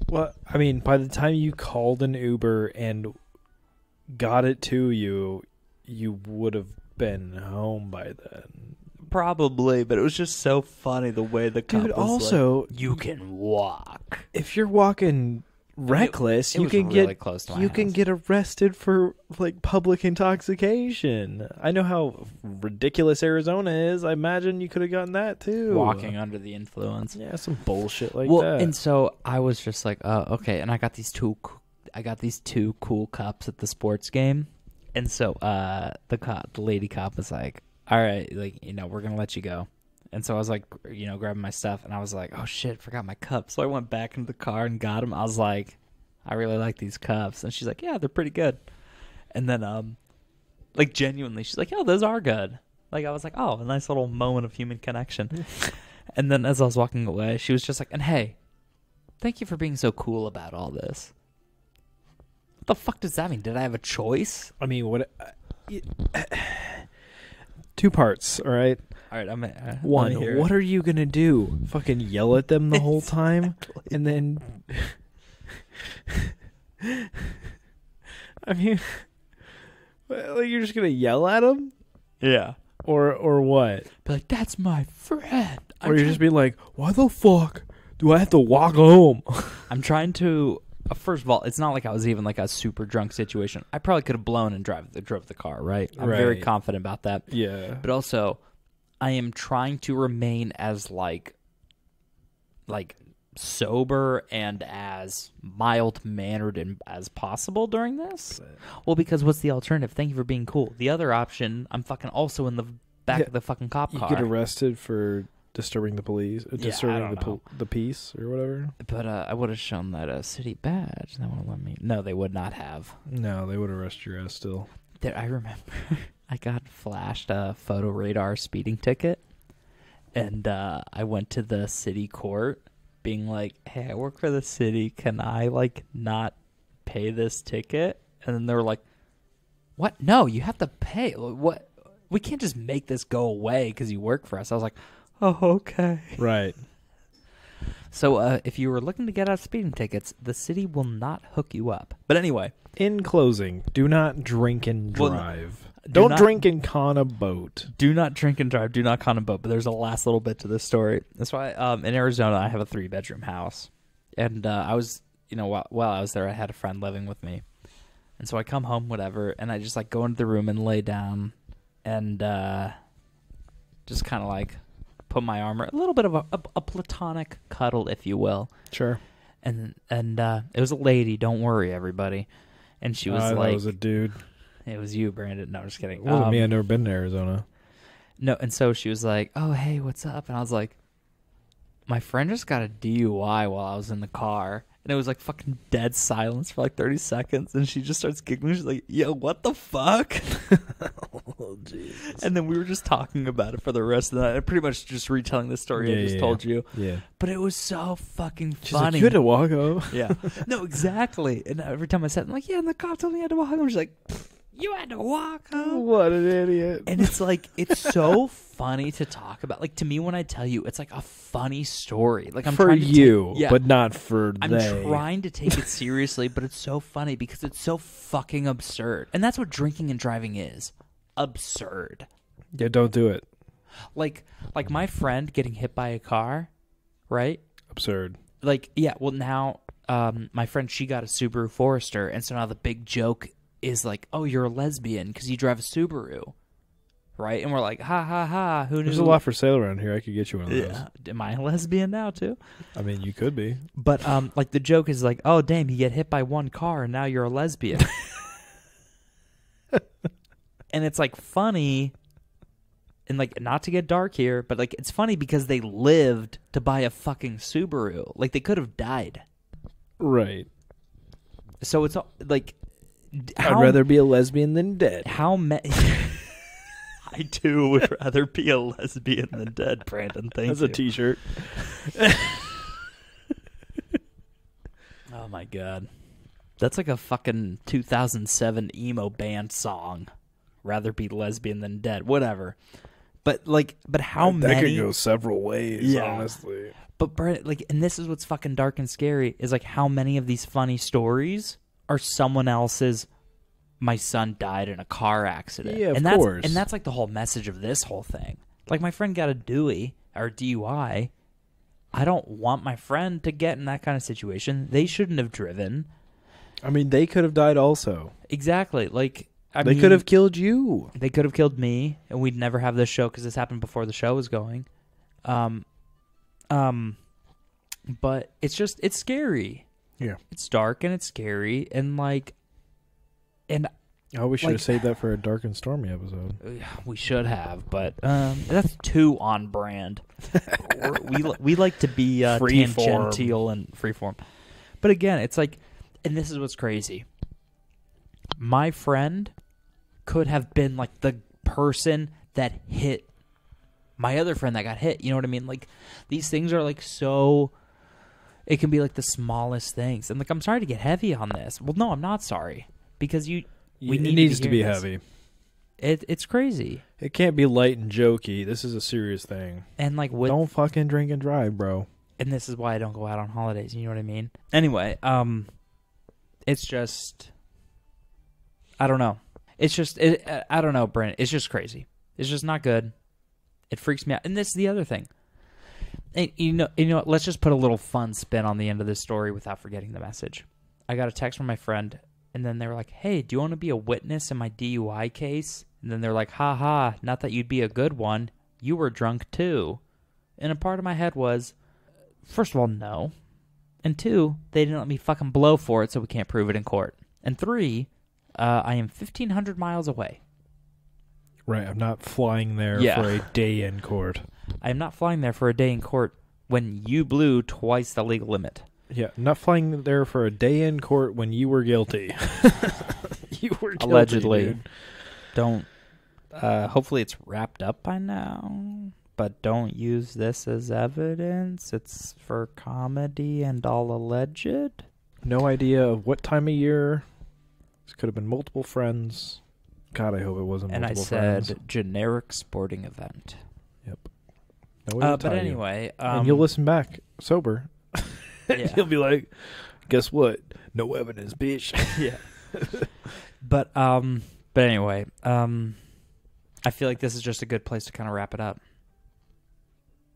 Well, I mean, by the time you called an Uber and got it to you, you would have been home by then. Probably, but it was just so funny the way the cop Dude, was also, like, "You can walk." if you're walking reckless, It you was can really get close to my you can house. get arrested for like public intoxication. I know how ridiculous Arizona is. I imagine you could have gotten that too. Walking under the influence. Yeah, some bullshit like Well, that. and so I was just like, okay. And I got these two cool cops at the sports game, and so the lady cop was like, "All right, like we're gonna let you go," And so I was like, grabbing my stuff, and I was like, oh shit, forgot my cups. So I went back into the car and got them. I was like, I really like these cups. And she's like, yeah, they're pretty good. And then, like, genuinely, she's like, oh, those are good. Like, I was like, oh, a nice little moment of human connection. And then as I was walking away, she was just like, and hey, thank you for being so cool about all this. What the fuck does that mean? Did I have a choice? I mean, what? Two parts, all right? All right, One, what are you going to do? Fucking yell at them the whole time? And then... I mean, like, you're just going to yell at them? Yeah. Or what? Be like, that's my friend. Or you're just be like, why the fuck do I have to walk home? I'm trying to... first of all, it's not like I was even like a super drunk situation. I probably could have blown and drove the car, right? I'm very confident about that. Yeah. But also, I am trying to remain as like sober and as mild-mannered and as possible during this. Well, because what's the alternative? Thank you for being cool. The other option, I'm fucking also in the back of the fucking cop car. You get arrested for disturbing the police, disturbing the peace or whatever. But I would have shown that city badge. They would let me. No, they would not have. No, they would arrest your ass still. I remember I got flashed a photo radar speeding ticket, and I went to the city court, being like, "Hey, I work for the city. Can I like not pay this ticket?" And then they were like, "What? No, you have to pay. What? We can't just make this go away because you work for us." I was like, oh, okay. Right. So if you were looking to get out speeding tickets, the city will not hook you up. But anyway. In closing, do not drink and drive. Don't drink and con a boat. Do not drink and drive. Do not con a boat. But there's a last little bit to this story. That's why in Arizona, I have a 3-bedroom house. And I was, while I was there, I had a friend living with me. And so I come home, whatever, and I just like go into the room and lay down and just kind of like put my arm, a little bit of a platonic cuddle, if you will. Sure. And it was a lady. Don't worry, everybody. And she was like, it was a dude. It was you, Brandon. No, I'm just kidding. It wasn't me. I've never been to Arizona. No, and so she was like, "Oh, hey, what's up?" And I was like, "My friend just got a DUI while I was in the car." And it was like fucking dead silence for like 30 seconds. And she just starts giggling. She's like, yo, what the fuck? Oh, jeez. And then we were just talking about it for the rest of the night. I'm pretty much just retelling the story I just told you. Yeah. But it was so fucking She's funny. Like, you had to walk home. Yeah. No, exactly. And every time I said, I'm like, yeah, and the cop told me I had to walk home. She's like, you had to walk home. What an idiot. And it's like, it's so funny to talk about. Like, to me, when I tell you, it's like a funny story. Like, I'm for trying to you, but not for I'm trying to take it seriously, but it's so funny because it's so fucking absurd. And that's what drinking and driving is. Absurd. Yeah, don't do it. Like my friend getting hit by a car, right? Absurd. Like, yeah, well, now my friend, she got a Subaru Forester, and so now the big joke is like, oh, you're a lesbian because you drive a Subaru, right? And we're like, ha, ha, ha, who knew? There's a lot for sale around here. I could get you one of those. Yeah. Am I a lesbian now, too? I mean, you could be. But, like, the joke is like, oh, damn, you get hit by one car, and now you're a lesbian. And it's, like, funny, and, like, not to get dark here, but, like, it's funny because they lived to buy a fucking Subaru. Like, they could have died. Right. So it's, like... I'd rather be a lesbian than dead. How many... I, too, would rather be a lesbian than dead, Brandon. Thank you. That's a T-shirt. Oh, my God. That's like a fucking 2007 emo band song. Rather be lesbian than dead. Whatever. But how many... That could go several ways, honestly. But, like, and this is what's fucking dark and scary, is like how many of these funny stories are someone else's, my son died in a car accident. Yeah, of course. And that's like the whole message of this whole thing. Like, my friend got a DUI. I don't want my friend to get in that kind of situation. They shouldn't have driven. I mean, they could have died also. Exactly. Like, they could have killed you. They could have killed me, and we'd never have this show because this happened before the show was going. But it's scary. Yeah. It's dark and it's scary, and like, and Oh, we should have saved that for a dark and stormy episode. We should have, but that's too on brand. we like to be tangential and freeform. But again, it's like, and this is what's crazy. My friend could have been like the person that hit my other friend that got hit. You know what I mean? Like, these things are like so... It can be like the smallest things. And like, I'm sorry to get heavy on this. Well, no, I'm not sorry. Because it needs to be heavy. It's crazy. It can't be light and jokey. This is a serious thing. And like, don't fucking drink and drive, bro. And this is why I don't go out on holidays. You know what I mean? Anyway, it's just... I don't know. It's just... I don't know, Brent. It's just crazy. It's just not good. It freaks me out. And this is the other thing. And you know what? Let's just put a little fun spin on the end of this story without forgetting the message. I got a text from my friend, and then they were like, "Hey, do you want to be a witness in my DUI case?" And then they're like, "Ha ha, not that you'd be a good one. You were drunk too." And a part of my head was, first of all, no. And two, they didn't let me fucking blow for it, so we can't prove it in court. And three, I am 1,500 miles away. Right, I'm not flying there for a day in court. I am not flying there for a day in court when you blew twice the legal limit. Yeah, not flying there for a day in court when you were guilty. You were guilty, allegedly. Dude. Don't. Hopefully it's wrapped up by now. But don't use this as evidence. It's for comedy and all alleged. No idea of what time of year. This could have been multiple friends. God, I hope it wasn't multiple friends. And I said generic sporting event. Yep. But anyway. And you'll listen back sober. Yeah. You'll be like, guess what? No evidence, bitch. Yeah. But anyway, I feel like this is just a good place to kind of wrap it up.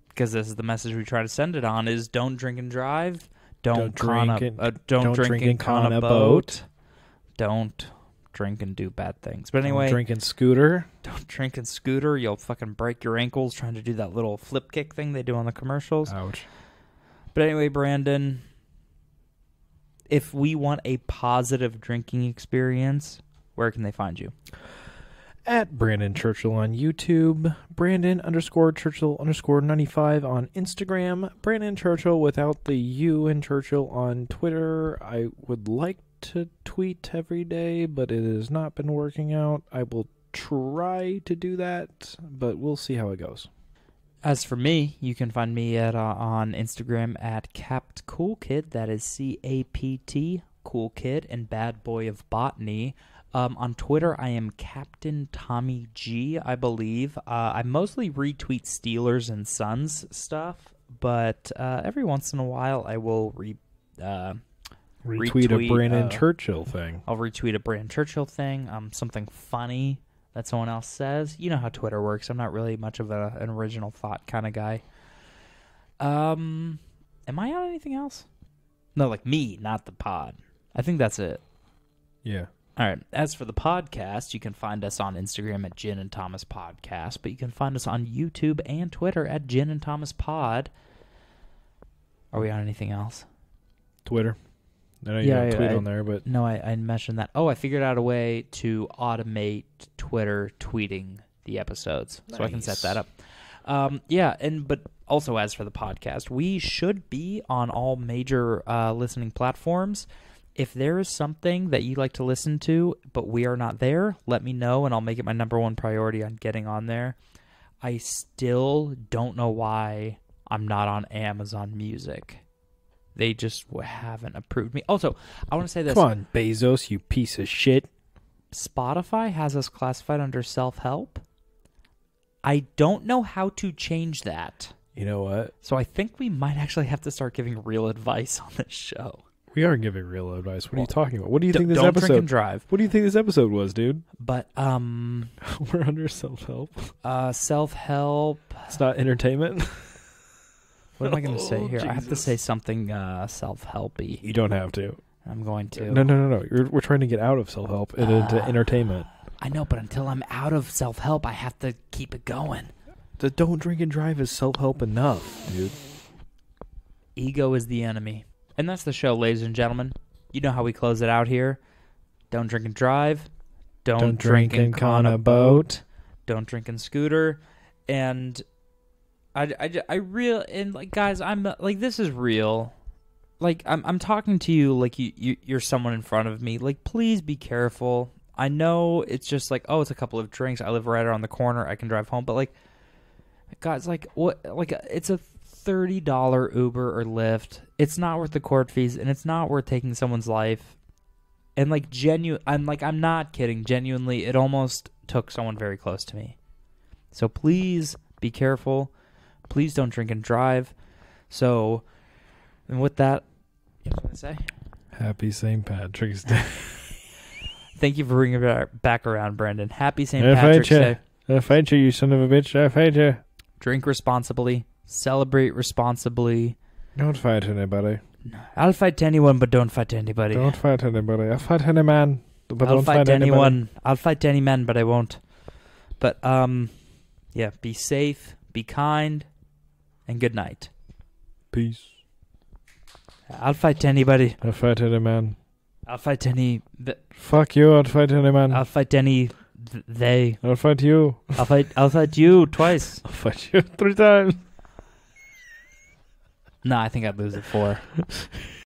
Because this is the message we try to send it on is don't drink and drive. Don't drink and con a boat. Don't drink and do bad things. But anyway, don't drink and scooter. Don't drink and scooter. You'll fucking break your ankles trying to do that little flip kick thing they do on the commercials. Ouch. But anyway, Brandon, if we want a positive drinking experience, where can they find you? At Brandon Churchill on YouTube, Brandon_Churchill_95 on Instagram, Brandon Churchill without the U in Churchill on Twitter. I would like to tweet every day, but it has not been working out. I will try to do that, but we'll see how it goes. As for me, you can find me on Instagram at CaptCoolKid. That is CAPT Cool Kid and Bad Boy of Botany. On Twitter, I am Captain Tommy G, I believe. I mostly retweet Steelers and Suns stuff, but every once in a while I will retweet a Brandon Churchill thing. I'll retweet a Brandon Churchill thing, something funny that someone else says. You know how Twitter works. I'm not really much of an original thought kind of guy. Am I on anything else? No, like me, not the pod. I think that's it. Yeah. All right. As for the podcast, you can find us on Instagram at Gin and Thomas Podcast, but you can find us on YouTube and Twitter at Gin and Thomas Pod. Are we on anything else? Twitter. I know you don't tweet on there, but... No, I mentioned that. Oh, I figured out a way to automate Twitter tweeting the episodes, so I can set that up. But also as for the podcast, we should be on all major listening platforms. If there is something that you'd like to listen to, but we are not there, let me know, and I'll make it my number one priority on getting on there. I still don't know why I'm not on Amazon Music. They just haven't approved me. Also, I want to say this. Come on, Bezos, you piece of shit. Spotify has us classified under self-help. I don't know how to change that. You know what? So I think we might actually have to start giving real advice on this show. We are giving real advice. What are you talking about? What do you think this don't episode? Drink and drive. What do you think this episode was, dude? But we're under self-help. Self-help. It's not entertainment. What am I going to say here? Jesus. I have to say something self-helpy. You don't have to. I'm going to. No. We're trying to get out of self-help and into entertainment. I know, but until I'm out of self-help, I have to keep it going. The don't drink and drive is self-help enough, dude. Ego is the enemy. And that's the show, ladies and gentlemen. You know how we close it out here. Don't drink and drive. Don't drink on a boat. Don't drink in scooter. And guys, I'm like, this is real. Like, I'm talking to you like you're someone in front of me. Like, please be careful. I know it's just like, oh, it's a couple of drinks. I live right around the corner. I can drive home. But like, guys, like, what? Like, it's a $30 Uber or Lyft. It's not worth the court fees, and it's not worth taking someone's life. And like, I'm not kidding. Genuinely, it almost took someone very close to me. So please be careful. Please don't drink and drive. So, and with that, you know what I say? Happy St. Patrick's Day. Thank you for bringing it back around, Brandon. Happy St. Patrick's Day. I fight you, you son of a bitch. I fight you. Drink responsibly. Celebrate responsibly. Don't fight anybody. I'll fight anyone, but don't fight anybody. Don't fight anybody. I'll fight any man, but I'll don't fight fight anyone. anybody. I'll fight any man, but I won't. But, yeah, be safe, be kind, and good night. Peace. I'll fight anybody. I'll fight any man. I'll fight any... Fuck you, I'll fight any man. I'll fight any... they. I'll fight you. I'll fight you twice. I'll fight you 3 times. No, I think I'd lose it 4.